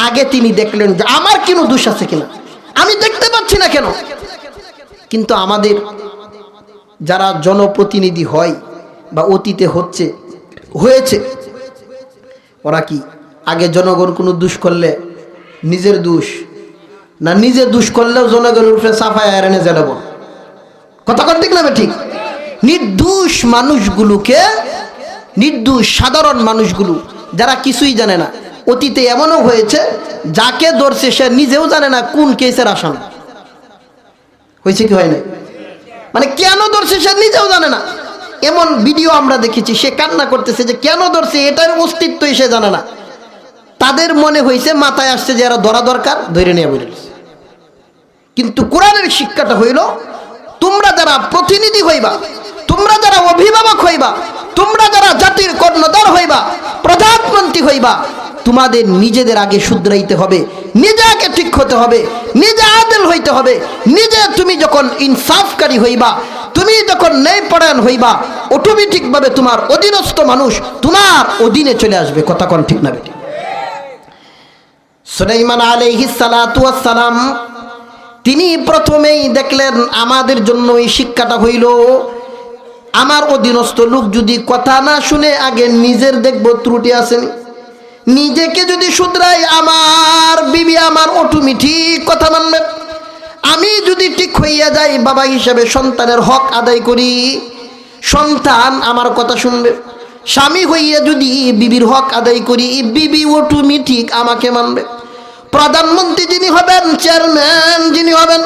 আগে তিনি দেখলেন যে আমার কোনো দোষ আছে কিনা, আমি দেখতে পাচ্ছি না কেন। কিন্তু আমাদের যারা জনপ্রতিনিধি হয় বা অতীতে হয়েছে, ওরা কি আগে জনগণ কোনো দোষ করলে নিজের দোষ না, নিজে দোষ করলেও জনগণের উপরে সাফাই আয়রনে জ্বালাবো? কথা কোন ঠিক না ঠিক? নির্দোষ মানুষগুলোকে, নির্দোষ সাধারণ মানুষগুলো যারা কিছুই জানে না, অতীতে এমনও হয়েছে যাকে ধরছে সে নিজেও জানে না কোন কেসের আসামি হয়েছে কি হয় না, মানে কেন ধরছে সে নিজেও জানে না। এমন ভিডিও আমরা দেখেছি, সে কান্না করতেছে যে কেন ধরছে, এটার অস্তিত্বই সে জানে না। তাদের মনে হয়েছে মাথায় আসছে যে এরা ধরা দরকার, ধরে নিয়ে বলেছে। কিন্তু কোরআনের শিক্ষাটা হইল, তোমরা যারা প্রতিনিধি হইবা, তোমরা যারা অভিভাবক হইবা, তোমরা যারা জাতির কর্ণধার হইবা, প্রধানমন্ত্রী হইবা, তোমাদের নিজেদের আগে শুধরাইতে হবে, নিজে আগে ঠিক হতে হবে, নিজে আদেল হইতে হবে। নিজে তুমি যখন ইনসাফকারী হইবা, তুমি যখন ন্যায়পরায়ণ হইবা, অটোমেটিকভাবে তোমার অধীনস্থ মানুষ তোমার অধীনে চলে আসবে। কথা কোন ঠিক না বেটি? সুলাইমান আলাইহিস সালাতু ওয়াস সালাম তিনি প্রথমেই দেখলেন আমাদের জন্য এই শিক্ষাটা হইল, আমার অধীনস্থ লোক যদি কথা না শুনে আগে নিজের দেখব ত্রুটি আসেনি, নিজেকে যদি শুধরাই আমার বিবি আমার অটোমেটিক কথা মানবে। আমি যদি ঠিক হইয়া যাই বাবা হিসাবে, সন্তানের হক আদায় করি, সন্তান আমার কথা শুনবে। স্বামী হইয়া যদি বিবির হক আদায় করি, বিবি অটোমেটিক আমাকে মানবে। প্রধানমন্ত্রী যিনি হবেন, চেয়ারম্যান যিনি হবেন,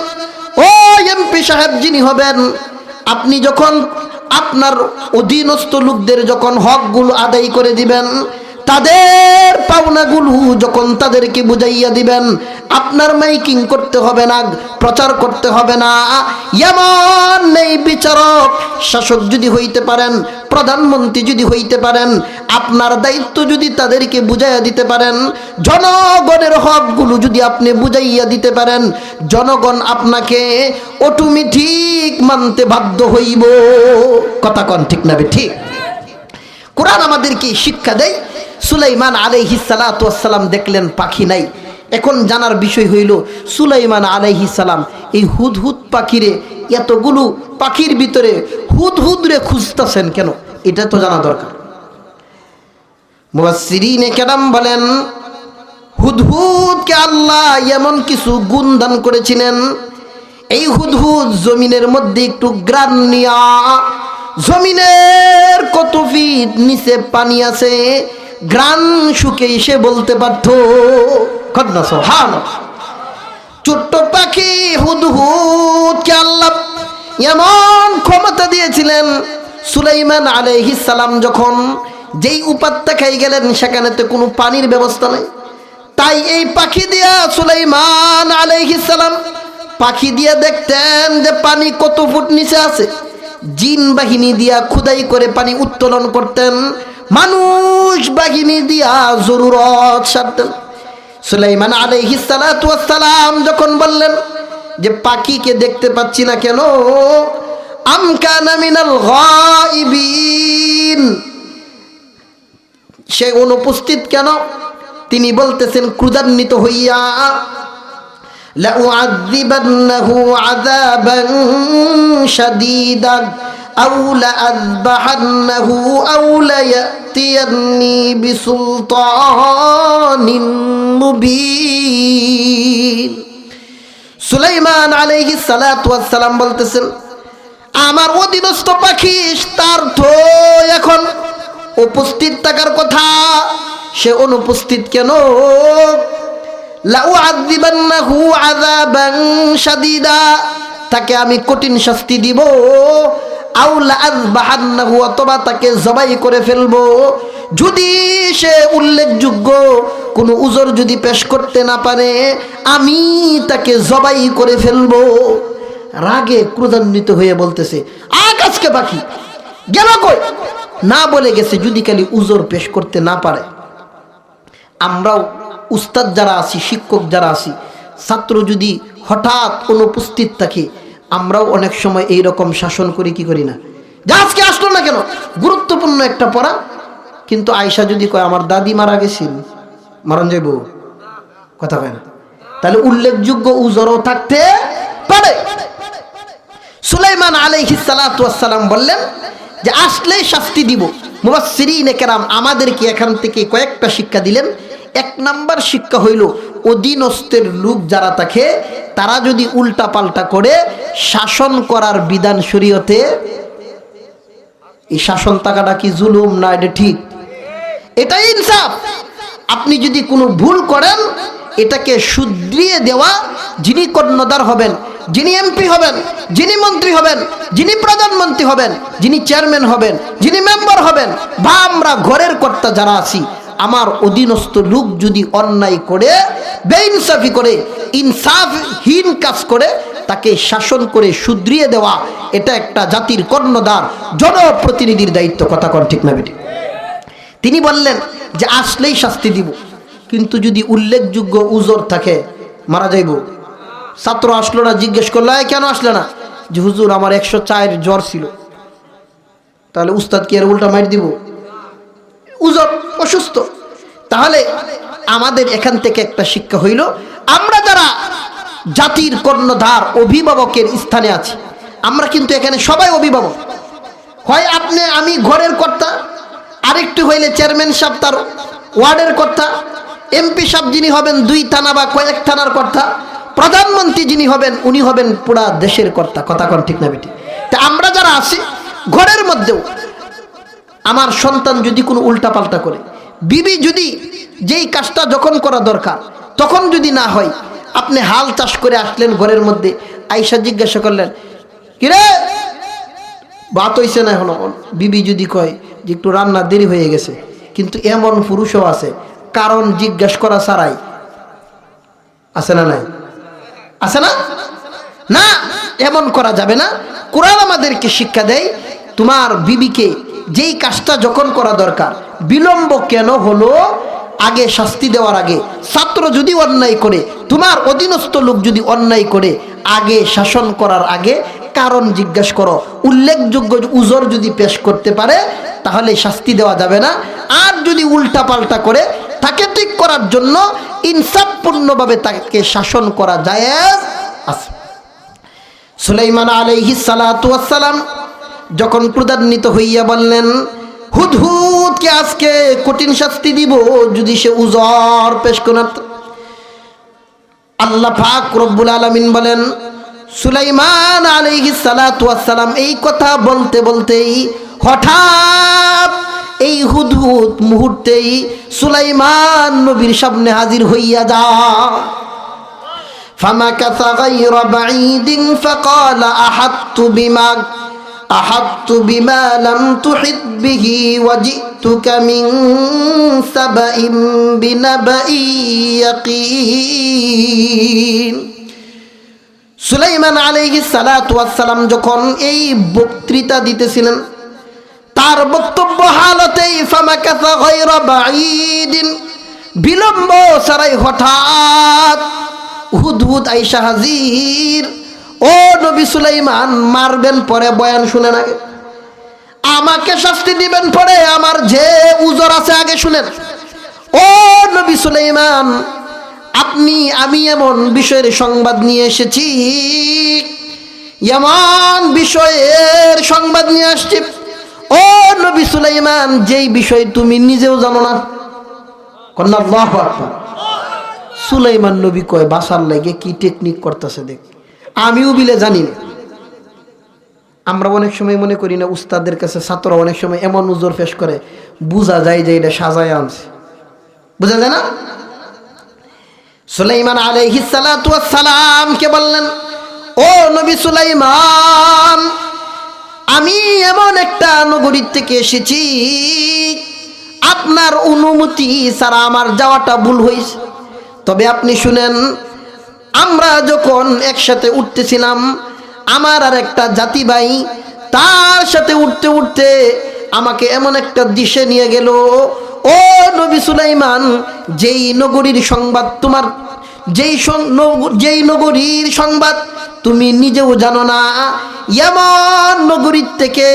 ও এমপি সাহেব যিনি হবেন, আপনি যখন আপনার অধীনস্থ লোকদের যখন হকগুলো আদায় করে দিবেন, তাদের পাওনাগুলো যখন তাদেরকে বুঝাইয়া দিবেন, আপনার মাইকিং করতে হবে না, প্রচার করতে হবে না। এমন নেই বিচারক শাসক যদি হইতে পারেন, প্রধানমন্ত্রী যদি হইতে পারেন, আপনার দায়িত্ব যদি তাদেরকে বুঝাইয়া দিতে পারেন, জনগণের হকগুলো যদি আপনি বুঝাইয়া দিতে পারেন, জনগণ আপনাকে অটোমেটিক মানতে বাধ্য হইব। কথা কন ঠিক না ঠিক? কোরআন আমাদেরকে শিক্ষা দেয়। সুলাইমান আলাইহিস সালাতু ওয়াস সালাম দেখলেন পাখি নাই। এখন জানার বিষয় হইল, সুলাইমান আলাইহিস সালাম এই হুদহুদ পাখিরে, এতগুলো পাখির ভিতরে হুদহুদরে খুঁজতেছেন কেন, এটা তো জানা দরকার। মুফাসসিরিনে কেরাম বলেন, হুদহুদকে আল্লাহ এমন কিছু গুণ দান করেছিলেন, এই হুদহুদ জমিনের মধ্যে একটু গ্রান নিয়া, জমিনের কত ফিট নিচে পানি আছে, গ্রান শুকে এসে বলতে পারত। ছোট্ট পাখি হুদহুদকে আল্লাহ এমন ক্ষমতা দিয়েছিলেন। সুলাইমান আলাইহিস সালাম যখন যেই উপত্যকায় গেলেন, সেখানে তো কোনো পানির ব্যবস্থা নাই। তাই এই পাখি দিয়া সুলাইমান আলাইহিস সালাম পাখি দিয়া দেখতেন যে পানি কত ফুট নিচে আছে। জিন বাহিনী দিয়া খুদাই করে পানি উত্তোলন করতেন, মানুষ বাহিনী দিয়া জরুরত সারতেন। সুলাইমান আলাইহিস সালাতু ওয়াস সালাম যখন বললেন যে পাখিকে দেখতে পাচ্ছি না কেন, আম কানা মিনাল গায়িবিন, সে অনুপস্থিত কেন, তিনি বলতেছেন ক্রোধান্বিত হইয়া, লাউআযিবান্নাহু আযাবান শাদীদান আও লাআযবাহান্নাহু আও লায়াতিয়ান্নি বিসুলতানিন মুবিন। সুলাইমান আলাইহিস সালাতু ওয়াস সালাম বলতেছেন, আমার অধীনস্থ পাখি, তার তো এখন উপস্থিত থাকার কথা, সে অনুপস্থিত কেন? লাউআযিবান্নাহু আযাবান শাদীদা, তাকে আমি কঠিন শাস্তি দিব, আও লাআযবাহান্নাহু, অথবা তাকে জবাই করে ফেলবো। যদি সে উল্লেখযোগ্য কোনো উজর যদি পেশ করতে না পারে, আমি তাকে জবাই করে ফেলবো। রাগে ক্রোধান্বিত হয়ে বলতেছে, আজকে পাখি গেল কই? না বলে গেছে যদি খালি উজর পেশ করতে না পারে। আমরাও উস্তাদ যারা আছি, শিক্ষক যারা আছি, ছাত্র যদি হঠাৎ অনুপস্থিত থাকে, আমরাও অনেক সময় এই রকম শাসন করি, কি করি না, যে আজকে আসলো না কেন, গুরুত্বপূর্ণ একটা পড়া। কিন্তু আয়সা যদি কয় আমার দাদি মারা গেছিল, মারণ যাইব, কথা কয় না, তাহলে উল্লেখযোগ্য উজরও থাকতে পারে। সুলাইমান আলাইহিস সালাতু ওয়াস সালাম বললেন যে আসলেই শাস্তি দিব। মুফাসসিরিনে কেরাম আমাদেরকে এখান থেকে কয়েকটা শিক্ষা দিলেন। এক নাম্বার শিক্ষা হইল, অধীনস্থের লোক যারা থাকে, তারা যদি উল্টা পাল্টা করে, শাসন করার বিধান শরীয়তে। এই শাসন থাকাটা কি জুলুম না? এটা ঠিক, এটাই ইনসাফ। আপনি যদি কোনো ভুল করেন, এটাকে শুধরিয়ে দেওয়া, যিনি কর্ণধার হবেন, যিনি এমপি হবেন, যিনি মন্ত্রী হবেন, যিনি প্রধানমন্ত্রী হবেন, যিনি চেয়ারম্যান হবেন, যিনি মেম্বার হবেন, বা আমরা ঘরের কর্তা যারা আছি, আমার অধীনস্থ লোক যদি অন্যায় করে, বেইনসাফি করে, ইনসাফহীন কাজ করে, তাকে শাসন করে শুধরিয়ে দেওয়া, এটা একটা জাতির কর্ণধার জনপ্রতিনিধির দায়িত্ব। কথা কোন ঠিক না বেটি? তিনি বললেন যে আসলেই শাস্তি দিব, কিন্তু যদি উল্লেখযোগ্য উজর থাকে মারা যাইব। ছাত্র আসলো না, জিজ্ঞেস করলো কেন আসলে না? যে হুজুর আমার 104 জ্বর ছিল। তাহলে উস্তাদ কি আর উল্টা মাইর দিব? উজর, অসুস্থ। তাহলে আমাদের এখান থেকে একটা শিক্ষা হইল, আমরা যারা জাতির কর্ণধার অভিভাবকের স্থানে আছি, আমরা কিন্তু এখানে সবাই অভিভাবক। হয় আপনি আমি ঘরের কর্তা, আরেকটু হইলে চেয়ারম্যান সাহেব তার ওয়ার্ডের কর্তা, এমপি সাহেব যিনি হবেন 2 থানা বা কয়েক থানার কর্তা, প্রধানমন্ত্রী যিনি হবেন উনি হবেন পুরা দেশের কর্তা। কথা কোন ঠিক না বেটি? তা আমরা যারা আছি ঘরের মধ্যেও, আমার সন্তান যদি কোনো উল্টাপাল্টা করে, বিবি যদি যেই কাজটা যখন করা দরকার তখন যদি না হয়, আপনি হাল চাষ করে আসলেন ঘরের মধ্যে, আইসা জিজ্ঞাসা করলেন কিরে ভাত হইছে না এখনো, বিবি যদি কয় যে একটু রান্না দেরি হয়ে গেছে, কিন্তু এমন পুরুষও আছে কারণ জিজ্ঞাসা করা ছাড়াই, আছে না নাই? আছে না? না, এমন করা যাবে না। কোরআন আমাদেরকে শিক্ষা দেয়, তোমার বিবিকে যেই কাজটা যখন করা দরকার, বিলম্ব কেন হলো, আগে শাস্তি দেওয়ার আগে, ছাত্র যদি অন্যায় করে, তোমার অধীনস্থ লোক যদি অন্যায় করে, আগে শাসন করার আগে কারণ জিজ্ঞাসা করো। উল্লেখযোগ্য উজর যদি পেশ করতে পারে তাহলে শাস্তি দেওয়া যাবে না। আর যদি উল্টা পাল্টা করে, তাকে ঠিক করার জন্য ইনসাফপূর্ণভাবে তাকে শাসন করা জায়েজ আছে। সুলাইমান আলাইহিস সালাতু ওয়াস সালাম যখন ক্রোধান্বিত হইয়া বললেন, হুদহুদকে আজকে কঠিন শাস্তি দিব যদি সে উজর পেশ করে। আল্লাহ পাক রব্বুল আলামিন বলেন, সুলাইমান আলাইহিস সালাতু ওয়াস সালাম এই কথা বলতে বলতেই হঠাৎ এই হুদহুদ মুহূর্তেই সুলাইমান নবীর সামনে হাজির হইয়া যায়। ফামাকাসা গায়রা বাঈদিন ফাকালা আহাত্তু বিমা লাম তুহিত বিহি ওয়াজিতুকা মিন সাবাইন বিনাবাইন ইয়াকিন। সুলাইমান আলাইহিস সালাতু ওয়াস সালাম যখন এই বক্তৃতা দিতেছিলেন, তার বক্তব্য হালতেই ফামাকাসা গায়রা বাঈদিন, বিলম্ব ছাড়াই হঠাৎ হুদহুদ আইসা হাজির। ও নবী সুলাইমান, মারবেন পরে বয়ান শুনেন আগে, আমাকে শাস্তি দিবেন পরে আমার যে উজর আছে আগে শুনেন। ও নবী সুলাইমান, আমি এমন বিষয়ের সংবাদ নিয়ে এসেছি, এমন বিষয়ের সংবাদ নিয়ে আসছি ও নবী সুলাইমান, যেই বিষয় তুমি নিজেও জানো না। আল্লাহু আকবার। সুলাইমান নবী কয় বাসার লাগে কি টেকনিক করতেছে দেখ, আমিও বিলে জানি না। আমরা অনেক সময় মনে করি না, উস্তাদের কাছে ছাত্ররা অনেক সময় এমন উজর পেশ করে বোঝা যায় যে এটা সাজায় আনছে, বোঝা যায় না। সুলাইমান আলাইহিস সালাতু ওয়াস সালাম কে বললেন, ও নবী সুলাইমান, আমি এমন একটা নগরী থেকে এসেছি, আপনার অনুমতি ছাড়া আমার যাওয়াটা ভুল হয়েছে। তবে আপনি শুনেন, আমরা যখন একসাথে উঠতেছিলাম, আমার আর একটা জাতি ভাই তার সাথে উঠতে উঠতে আমাকে এমন একটা দিশে নিয়ে গেল। ও নবী সুলাইমান, যেই নগরীর সংবাদ তোমার, যেই নগরীর সংবাদ তুমি নিজেও জানো না, এমন নগরীর থেকে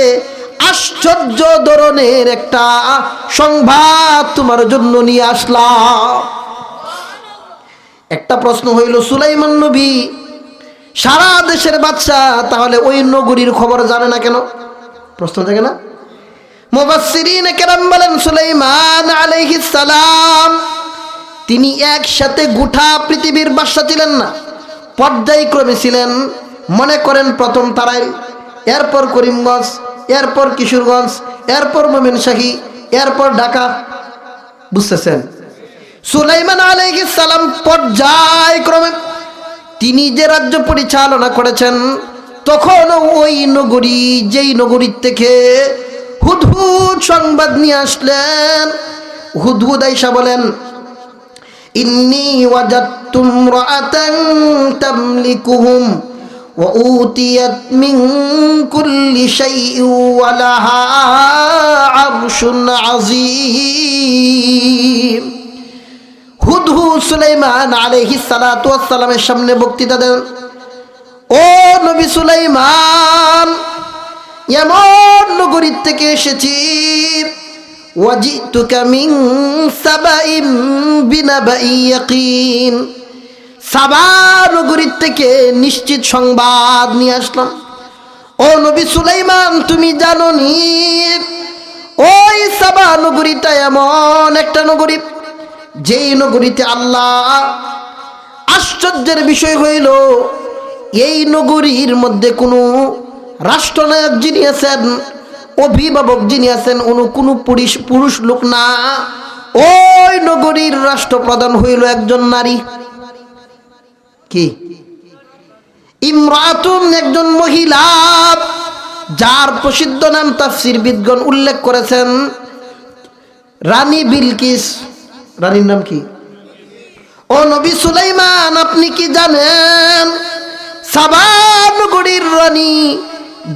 আশ্চর্য ধরনের একটা সংবাদ তোমার জন্য নিয়ে আসলাম। একটা প্রশ্ন হইল, সুলাইমান নবী সারা দেশের বাদশা, তাহলে ওই নগরীর খবর জানে না কেন? প্রশ্ন থাকে না? মুফাসসিরিন কেরাম বলেন, সুলাইমান আলাইহিস সালাম তিনি একসাথে গোটা পৃথিবীর বাদশা ছিলেন না, পর্যায়ক্রমে ছিলেন। মনে করেন প্রথম তারাইল, এরপর করিমগঞ্জ, এরপর কিশোরগঞ্জ, এরপর ময়মনসিংহ, এরপর ঢাকা। বুঝতেছেন? সুলাইমান আলাইহিস সালাম পর্যায়ক্রমে তিনি যে রাজ্য পরিচালনা করেছেন, তখন ওই নগরী, যেই নগরীর থেকে হুদহুদ সংবাদ নিয়ে আসলেন, হুদহুদ আইসা বলেন, ইন্নী ওয়াজাদতু ইমরাআতান তামলিকুহুম ওয়া উতিয়াত মিন কুল্লি শাইইন ওয়া লাহা আরশুন আযীম। হুদহুদ সুলাইমান আলাইহিস সালাতু ওয়াস সালামের সামনে বক্তৃতা দেন, ও নবী সুলাইমান, এমন নগরীর থেকে এসেছি, ওয়াজিতুকা মিন সাবাইম বিনাবাই ইয়াকিন, সাবা নগরীর থেকে নিশ্চিত সংবাদ নিয়ে আসলাম। ও নবী সুলাইমান, তুমি জানো নি ওই সাবা নগরীটা এমন একটা নগরী, যেই নগরীতে আল্লাহ, আশ্চর্যের বিষয় হইল এই নগরীর মধ্যে কোনো রাষ্ট্রনায়ক যিনি আছেন, অভিভাবক যিনি আছেন, কোনো পুরুষ লোক না, ওই নগরীর রাষ্ট্রপ্রধান হইল একজন নারী। কি? ইমরাতুন, একজন মহিলা, যার প্রসিদ্ধ নাম তাফসীরবিদগণ উল্লেখ করেছেন রানী বিলকিস। রানীর নাম কি? ও নবী সুলাইমান, আপনি কি জানেন সাবা নগরীর রানী,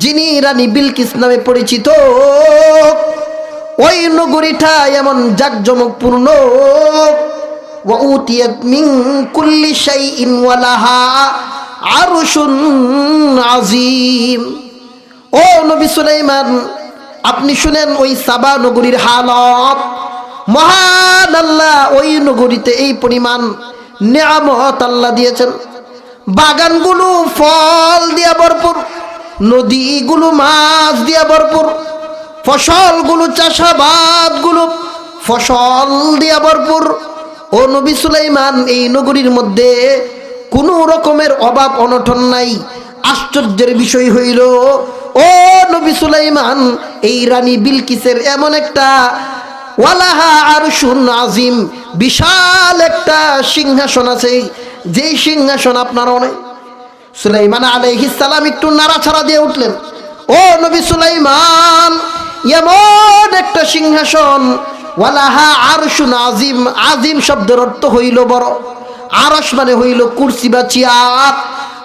যিনি রানী বিলকিস নামে পরিচিত, ওই নগরীটা এমন জাকজমকপূর্ণ, ওয়া উতিয়াত মিন কুল্লি শাইইন ওয়া লাহা আরশুন আযীম। ও নবী সুলাইমান, আপনি শুনেন ওই সাবা নগরীর হালত। মহান আল্লাহ ওই নগরীতে এই পরিমাণ নিয়ামত আল্লাহ দিয়েছেন, বাগানগুলো ফল দিয়া ভরপুর, নদীগুলো মাছ দিয়া ভরপুর, ফসলগুলো, চাষাবাদগুলো ফসল দিয়া ভরপুর। ও নবী সুলাইমান, এই নগরীর মধ্যে কোনো রকমের অভাব অনটন নাই। আশ্চর্যের বিষয় হইল, ও নবী সুলাইমান, এই রানী বিলকিসের এমন একটা ওয়ালাহা আরশুন আযীম, বিশাল একটা সিংহাসন আছে, যেই সিংহাসন আপনার অনেক। সুলাইমান আলাইহিস সালাম একটু নাড়াছাড়া দিয়ে উঠলেন, ও নবী সুলাইমান, এমন একটা সিংহাসন, ওয়ালাহা আরশুন আযীম। আযীম শব্দের অর্থ হইল বড়, আরশ মানে হইল কুরসি বা চেয়ার।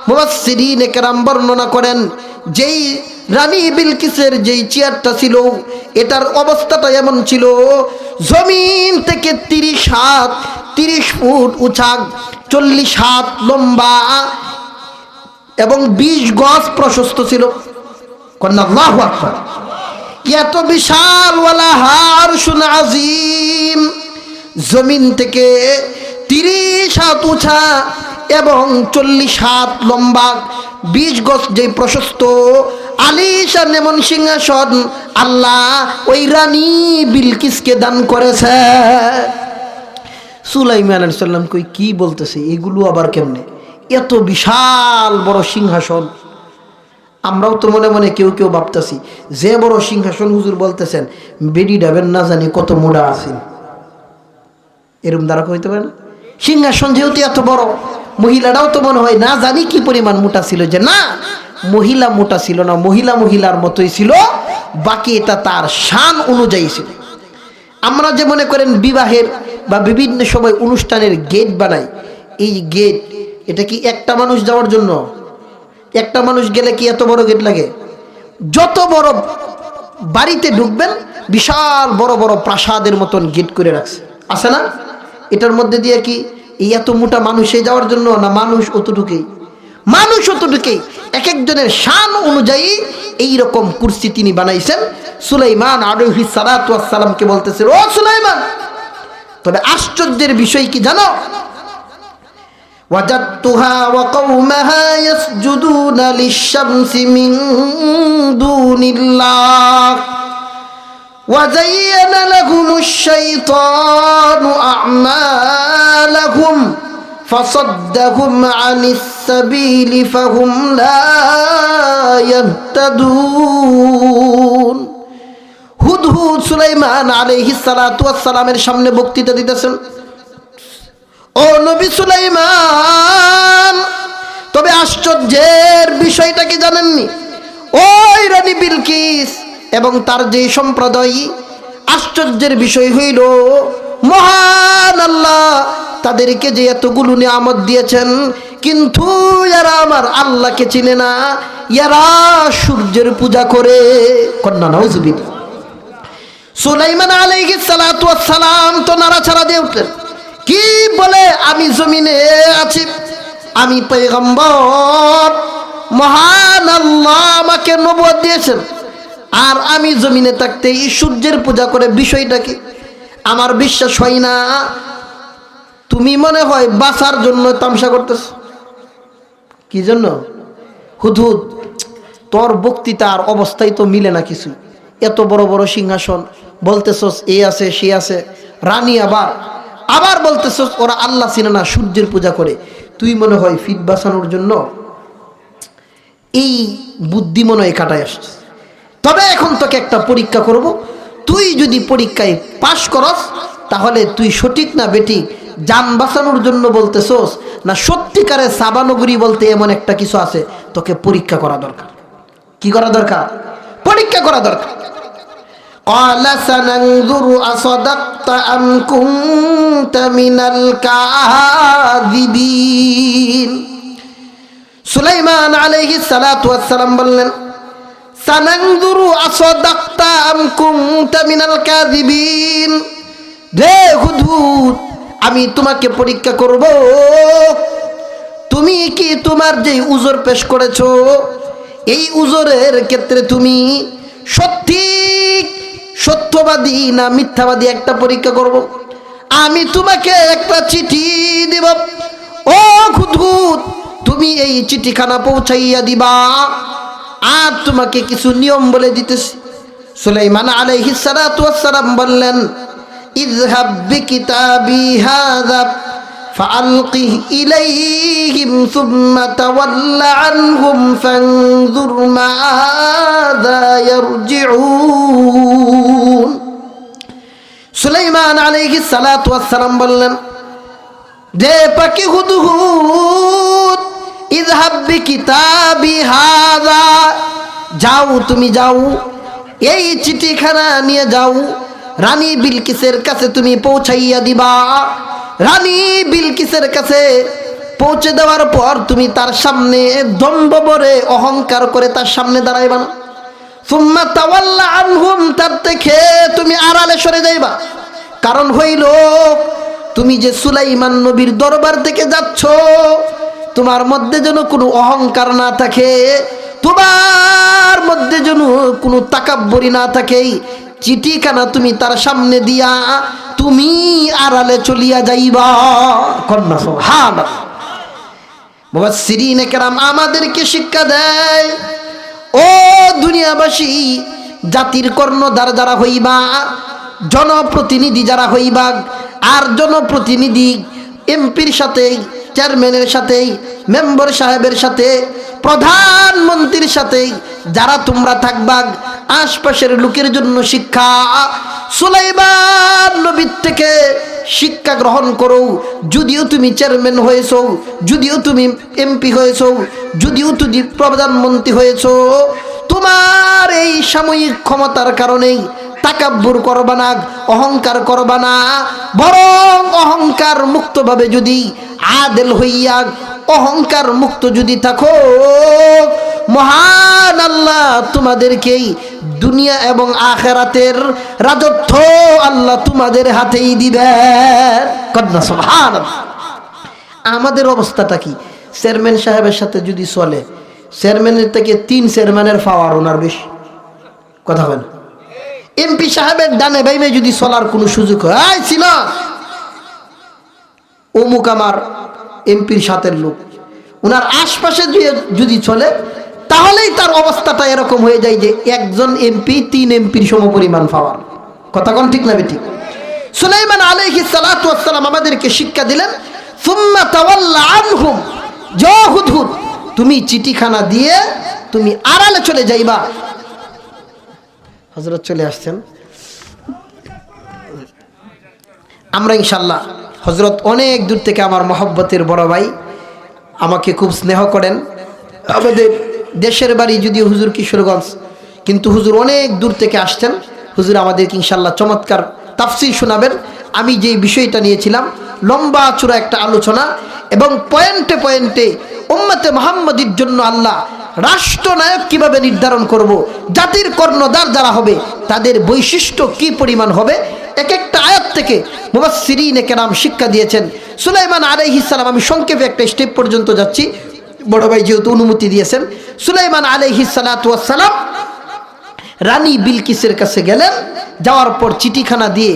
মুফাসসিরিনে কেরাম বর্ণনা করেন, যেই রানী বিলকিসের যেই চেয়ারটা ছিল, এটার অবস্থাটা এমন ছিল, জমিন থেকে 30 ফুট উঁচা, 40 হাত লম্বা এবং 20 গজ প্রশস্ত ছিল। আল্লাহু আকবার! এত বিশাল, ওয়ালাহা আরশুন আযীম, জমিন থেকে 30 হাত উঁচা এবং 40 হাত লম্বা, 20 গজ যে প্রশস্ত, আলিশান এমন সিংহাসন আল্লাহ ওই রানী বিলকিসকে দান করেছে। সুলাইমান আলাইহিস সালাম কই, কি বলতেছে এগুলো আবার কেমনে? এত বিশাল বড় সিংহাসন। আমরাও তো মনে মনে কেউ কেউ ভাবতেছি, যে বড় সিংহাসন হুজুর বলতেছেন, বেডি ডাবেন না জানি কত মোড়া আছেন, এরকম দ্বারা কইতে পারে না? সিংহাসন যেহেতু এত বড়, মহিলাটাও তো মনে হয় না জানি কি পরিমাণ মোটা ছিল। যে না, মহিলা মোটা ছিল না, মহিলা মহিলার মতোই ছিল, বাকি এটা তার শান অনুযায়ী ছিল। আমরা যে মনে করেন বিবাহের বা বিভিন্ন সময় অনুষ্ঠানের গেট বানাই, এই গেট, এটা কি একটা মানুষ যাওয়ার জন্য? একটা মানুষ গেলে কি এত বড় গেট লাগে? যত বড় বাড়িতে ঢুকবেন, বিশাল বড় বড় প্রাসাদের মতন গেট করে রাখছে, আছে না? এটার মধ্যে দিয়ে কি এই এত মোটা মানুষে যাওয়ার জন্য না? মানুষ অতটুকুই, মানুষ অতটুকুই, এক একজনের শান অনুযায়ী এই রকম কুরসি তিনি বানাইছেন। সুলাইমান আলাইহিস সালাতু ওয়াস সালামকে বলতেছে, ও সুলাইমান, তবে আশ্চর্যের বিষয় কি জানো? ওয়াজাদতুহা ওয়া কওমাহা ইয়াসজুদুনা লিশ-শামসি মিন দুনিল্লাহ ওয়া যায়্যানা লাহুমুশ-শাইতানু আ'মালাহুম ফাসাদ্দাহুম আনিস সাবিলি ফাহুম লা ইয়াহতাদুন। হুদহুদ সুলাইমান আলাইহিস সালাতু ওয়াস সালামের সামনে বক্তৃতা দিতেছেন। ও নবী সুলাইমান, তবে আশ্চর্যের বিষয়টা কি জানেননি? ওই রানী বিলকিস এবং তার যে সম্প্রদায়, আশ্চর্যের বিষয় হইল মহান আল্লাহ তাদেরকে যে এতগুলো নিয়ামত দিয়েছেন, কিন্তু এরা আমার আল্লাহকে চিনে না, এরা সূর্যের পূজা করে। কন্যা নাউজুবিল্লাহ। সুলাইমান আলাইহিস সালাতু ওয়াস সালাম তো নাড়াচাড়া দিয়ে উঠলেন, কি বলে? আমি জমিনে আছি, আমি পয়গম্বর, মহান আল্লাহ আমাকে নবুয়ত দিয়েছেন, আর আমি জমিনে থাকতে এই সূর্যের পূজা করে, বিষয়টা কি? আমার বিশ্বাস হয় না। তুমি মনে হয় বাঁচার জন্য তামসা করতেছ। কি জন্য? হুদহুদ, তোর বক্তৃতার অবস্থায় তো মিলে না কিছু। এত বড় বড় সিংহাসন, বলতেছস এ আছে সে আছে, রানী আবার বলতেছস ওরা আল্লাহ চিনে না, সূর্যের পূজা করে। তুই মনে হয় ফিট বাঁচানোর জন্য এই বুদ্ধি মনে হয় কাটায় আসছিস। তবে এখন তোকে একটা পরীক্ষা করব, তুই যদি পরীক্ষায় পাশ করস তাহলে তুই সঠিক না বেঠিক, যান বাঁচানোর জন্য বলতেছস না সত্যিকারে সাবানগরী বলতে এমন একটা কিছু আছে, তোকে পরীক্ষা করা দরকার। কি করা দরকার? পরীক্ষা করা দরকার। قال سننظر أصدقت أم كنت من الكاذبين। সুলাইমান আলাইহিস সালাতু ওয়াস সালাম বললেন, সানানজুরু আসাদাক্তা আম কুনতা মিনাল কাযিবিন। রে হুদহুদ, আমি তোমাকে পরীক্ষা করব, তুমি কি তোমার যে উজর পেশ করেছো, এই উজরের ক্ষেত্রে তুমি সত্যবাদী না মিথ্যাবাদী, একটা পরীক্ষা করব। আমি তোমাকে একটা চিঠি দিব, ও হুদহুদ তুমি এই চিঠিখানা পৌঁছাইয়া দিবা, আর তোমাকে কিছু নিয়ম বলে দিতেছি। সুলাইমান আলাইহিস সালাতু ওয়াস সালাম বললেন, ইযহাব বিকিতাবি হাযা ফাআলকিহি ইলাইহিম সুম্মা তাওয়াল্লা আনহুম ফানজুর মাযা ইয়ারজিউন। সুলাইমান আলাইহিস সালাতু ওয়াস সালাম বললেন, যে পাখি হুদহুদ, ইযহাব বিকিতাবি হাযা, যাও তুমি যাও, এই চিঠিখানা নিয়ে যাও, রানী বিলকিসের কাছে তুমি পৌঁছাইয়া দিবা। রানী বিলকিসের কাছে পৌঁছে দেওয়ার পর তুমি তার সামনে দম্ভ ভরে অহংকার করে তার সামনে দাঁড়াইবা না। সুম্মা তাওয়াল্লা আনহুম, তার থেকে তুমি আড়ালে সরে যাইবা। কারণ হইল তুমি যে সুলাইমান নবীর দরবার থেকে যাচ্ছ, তোমার মধ্যে যেন কোনো অহংকার না থাকে, তোমার মধ্যে যেন কোনো তাকাব্বুরি না থাকে। চিঠিখানা তুমি তার সামনে দিয়া তুমি আড়ালে চলিয়া যাইবা। কন্যা সুবহানাল্লাহ। মুফাসসিরিনে কেরাম আমাদেরকে শিক্ষা দেয়, ও দুনিয়াবাসী, জাতির কর্ণধার যারা হইবা, জনপ্রতিনিধি যারা হইবা, আর জনপ্রতিনিধি এমপির সাথে, চেয়ারম্যানের সাথে, মেম্বার সাহেবের সাথে, প্রধানমন্ত্রীর সাথে যারা তোমরা থাকবা, আশপাশের লোকের জন্য শিক্ষা। সুলাইমান নবীর থেকে শিক্ষা গ্রহণ করো। যদিও তুমি চেয়ারম্যান হয়েছো, যদিও তুমি এমপি হয়েছো, যদিও তুমি প্রধানমন্ত্রী হয়েছো, তোমার এই সাময়িক ক্ষমতার কারণেই তাকাব্বুর করবা না, অহংকার করবা না, বরং অহংকার মুক্তভাবে যদি আদেল হইয়া অহংকার মুক্ত যদি থাকো, মহান আল্লাহ তোমাদেরকেই দুনিয়া এবং আখিরাতের রাজত্ব আল্লাহ তোমাদের হাতেই দিবেন। কন্যা সুবহানাল্লাহ। আমাদের অবস্থাটা কি? চেয়ারম্যান সাহেবের সাথে যদি চলে, চেয়ারম্যানের থেকে 3 চেয়ারম্যানের পাওয়ার ওনার বেশি। কথা বলেন। এমপি সাহেবের ডানে বাইমে যদি চলার কোনো সুযোগ হয়, ছিল অমুক আমার এমপির সাথের লোক, ওনার আশপাশে যদি চলে, তাহলেই তার অবস্থাটা এরকম হয়ে যায় যে একজন এমপি 3 এমপির সমপরিমাণ পাওয়ার। কথা কোন ঠিক না বেঠিক? সুলাইমান আলাইহিস সালাতু ওয়াস সালাম আমাদেরকে শিক্ষা দিলেন, সুম্মা তাওয়াল্লা আনহুম, যা হুদহুদ তুমি চিঠিখানা দিয়ে তুমি আড়ালে চলে যাইবা। হযরত চলে আসছেন, আমরা ইনশাআল্লাহ হযরত অনেক দূর থেকে আমার মহব্বতের বড় ভাই, আমাকে খুব স্নেহ করেন। আমাদের দেশের বাড়ি যদিও হুজুর কিশোরগঞ্জ, কিন্তু হুজুর অনেক দূর থেকে আসছেন। হুজুর আমাদেরকে ইনশাআল্লাহ চমৎকার তাফসীর শোনাবেন। আমি যেই বিষয়টা নিয়েছিলাম লম্বা চূড়া একটা আলোচনা, এবং পয়েন্টে পয়েন্টে উম্মতে মুহাম্মাদীর জন্য আল্লাহ রাষ্ট্রনায়ক কিভাবে নির্ধারণ করব, জাতির কর্ণধার যারা হবে তাদের বৈশিষ্ট্য কি পরিমাণ হবে, এক একটা আয়াত থেকে মুফাসসিরিনে কেরাম শিক্ষা দিয়েছেন। সুলাইমান আলাইহিস সালাম, আমি সংক্ষেপে একটা স্টেপ পর্যন্ত যাচ্ছি, বড় ভাই যেহেতু অনুমতি দিয়েছেন। সুলাইমান আলাইহিস সালাতু ওয়াস সালাম রানী বিলকিসের কাছে গেলেন, যাওয়ার পর চিঠিখানা দিয়ে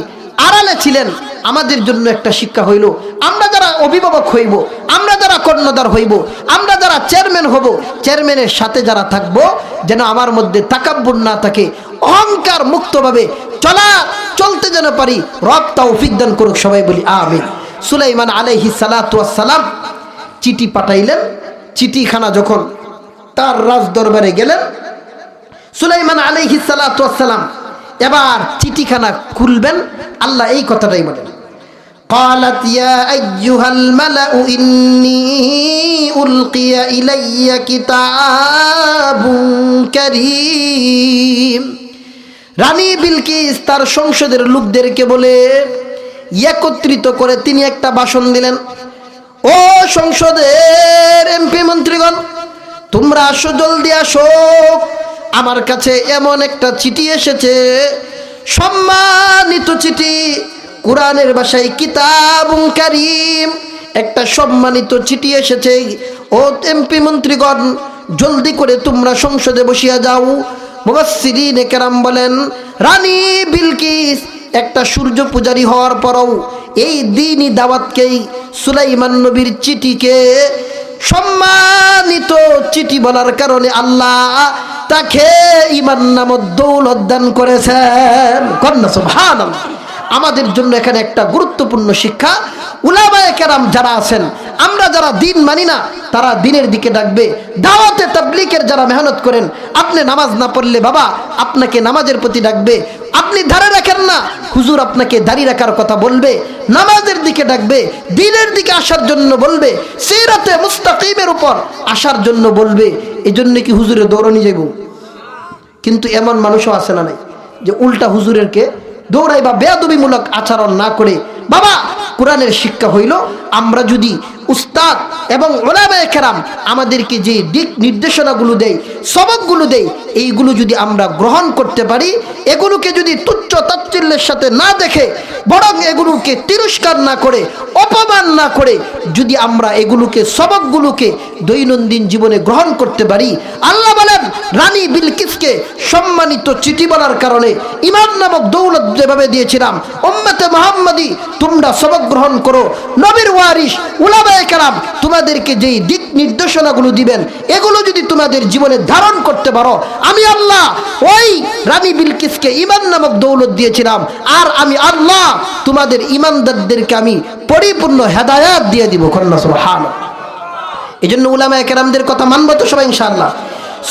আড়ালে ছিলেন। আমাদের জন্য একটা শিক্ষা হইল, আমরা যারা অভিভাবক হইব, আমরা যারা কর্ণধার হইব, আমরা যারা চেয়ারম্যান হব, চেয়ারম্যানের সাথে যারা থাকবো, যেন আমার মধ্যে তাকাব্বুর না থাকে, অহংকার মুক্তভাবে চলতে যেন পারি। রব তৌফিক দান করুক, সবাই বলি আমিন। সুলাইমান আলাইহিস সালাতু ওয়াস সালাম চিঠি পাঠাইলেন। চিঠিখানা যখন তার রাজ দরবারে গেলেন, সুলাইমান আলাইহিস সালাতু ওয়াস সালাম এবার চিঠিখানা খুলবেন, আল্লাহ এই কথাটাই বলেন, قالت يا أيها الملأ إني ألقي إلي كتاب كريم। রানী বিলকিস তার সংসদের লোকদেরকে বলে একত্রিত করে তিনি একটা ভাষণ দিলেন। ও সংসদের এমপি মন্ত্রীগণ, তোমরা আসো, জলদি আসো, আমার কাছে এমন একটা চিঠি এসেছে, সম্মানিত চিঠি, কোরআনের ভাষায় কিতাবুন কারীম, একটা সম্মানিত চিঠি এসেছে। ও এমপি মন্ত্রীগণ, জলদি করে তোমরা সংসদে বসিয়া যাও। মুফাসসিরিনে কেরাম বলেন, রানী বিলকিস একটা সূর্য পূজারী হওয়ার পরও এই দ্বীনি দাওয়াতকেই, সুলাইমান নবীর চিঠিকে সম্মানিত চিঠি বলার কারণে আল্লাহ তাকে ঈমান নামক দৌলত দান করেছেন। কন্যা সুবহানাল্লাহ। আমাদের জন্য এখানে একটা গুরুত্বপূর্ণ শিক্ষা, উলামায়ে কেরাম যারা আছেন, আমরা যারা দিন মানি না তারা দিনের দিকে ডাকবে। দাওয়াতে তাবলীগের যারা মেহনত করেন, আপনি নামাজ না পড়লে বাবা আপনাকে নামাজের প্রতি ডাকবে। আপনি দাঁড়িয়ে রাখেন না, হুজুর আপনাকে দাঁড়িয়ে রাখার কথা বলবে, নামাজের দিকে ডাকবে, দিনের দিকে আসার জন্য বলবে, সিরাতে মুস্তাকিমের উপর আসার জন্য বলবে। এই জন্য কি হুজুরে দৌড়ানি যাইব? কিন্তু এমন মানুষও আছে না নাই যে উল্টা হুজুরেরকে দৌড়াই বা বেয়াদবিমূলক আচরণ না করে। বাবা কোরআনের শিক্ষা হইল, আমরা যদি উস্তাদ এবং উলামায়ে কেরাম আমাদেরকে যে দিক নির্দেশনাগুলো দেয়, সবকগুলো দেয়, এইগুলো যদি আমরা গ্রহণ করতে পারি, এগুলোকে যদি তুচ্ছ তাচ্ছিল্যের সাথে না দেখে, বরং এগুলোকে তিরস্কার না করে, অপমান না করে, যদি আমরা এগুলোকে সবকগুলোকে দৈনন্দিন জীবনে গ্রহণ করতে পারি, আল্লাহ বলেন রানী বিলকিসকে সম্মানিত চিঠি বলার কারণে ঈমান নামক দৌলত যেভাবে দিয়েছিলাম, উম্মতে মুহাম্মাদি তোমরা সবক গ্রহণ করো। নবীর ওয়ারিস উলামায়ে কেরাম তোমাদেরকে যেই দিক নির্দেশনাগুলো দিবেন, এগুলো যদি তোমাদের জীবনে ধারণ করতে পারো, আমি আল্লাহ ওই রানী বিলকিসকে ঈমান নামক দৌলত দিয়েছিলাম, আর আমি আল্লাহ তোমাদের ঈমানদারদেরকে আমি পরিপূর্ণ হেদায়েত দিয়ে দিব। কন্যা সুবহানাল্লাহ। এই জন্য উলামায়ে কেরামদের কথা মানব তো সবাই ইনশাআল্লাহ।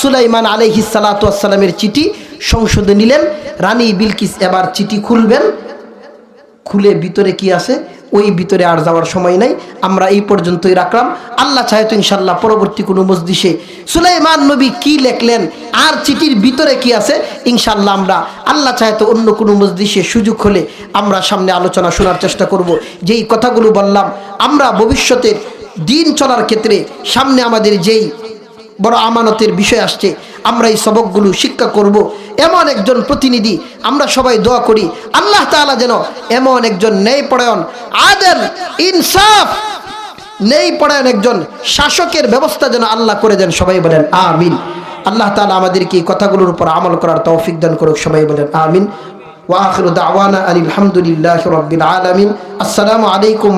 সুলাইমান আলাইহিস সালাতু ওয়াস সালামের চিঠি সংসদে নিলেন। রানী বিলকিস এবার চিঠি খুলবেন, খুলে ভিতরে কি আছে, ওই ভিতরে আর যাওয়ার সময় নাই, আমরা এই পর্যন্তই রাখলাম। আল্লাহ চাহে তো ইনশাল্লাহ পরবর্তী কোনো মজলিসে সুলাইমান নবী কি লেখলেন আর চিঠির ভিতরে কি আছে, ইনশাল্লাহ আমরা আল্লাহ চাহে তো অন্য কোনো মজলিসে সুযোগ হলে আমরা সামনে আলোচনা শোনার চেষ্টা করব। যেই কথাগুলো বললাম, আমরা ভবিষ্যতের দিন চলার ক্ষেত্রে সামনে আমাদের যেই বড় আমানতের বিষয় আসছে, আমরা এই সবকগুলো শিক্ষা করব। এমন একজন প্রতিনিধি আমরা সবাই দোয়া করি, আল্লাহ তাআলা যেন এমন একজন ন্যায়পরায়ণ, আদল, ইনসাফ, ন্যায়পরায়ণ একজন শাসকের ব্যবস্থা যেন আল্লাহ করে দেন। সবাই বলেন আমিন। আল্লাহ তাআলা আমাদেরকে এই কথাগুলোর উপর আমল করার তৌফিক দান করুক। সবাই বলেন আমিন। ওয়া আখিরু দাওয়ানা আলহামদুলিল্লাহি রাব্বিল আলামিন। আসসালামু আলাইকুম।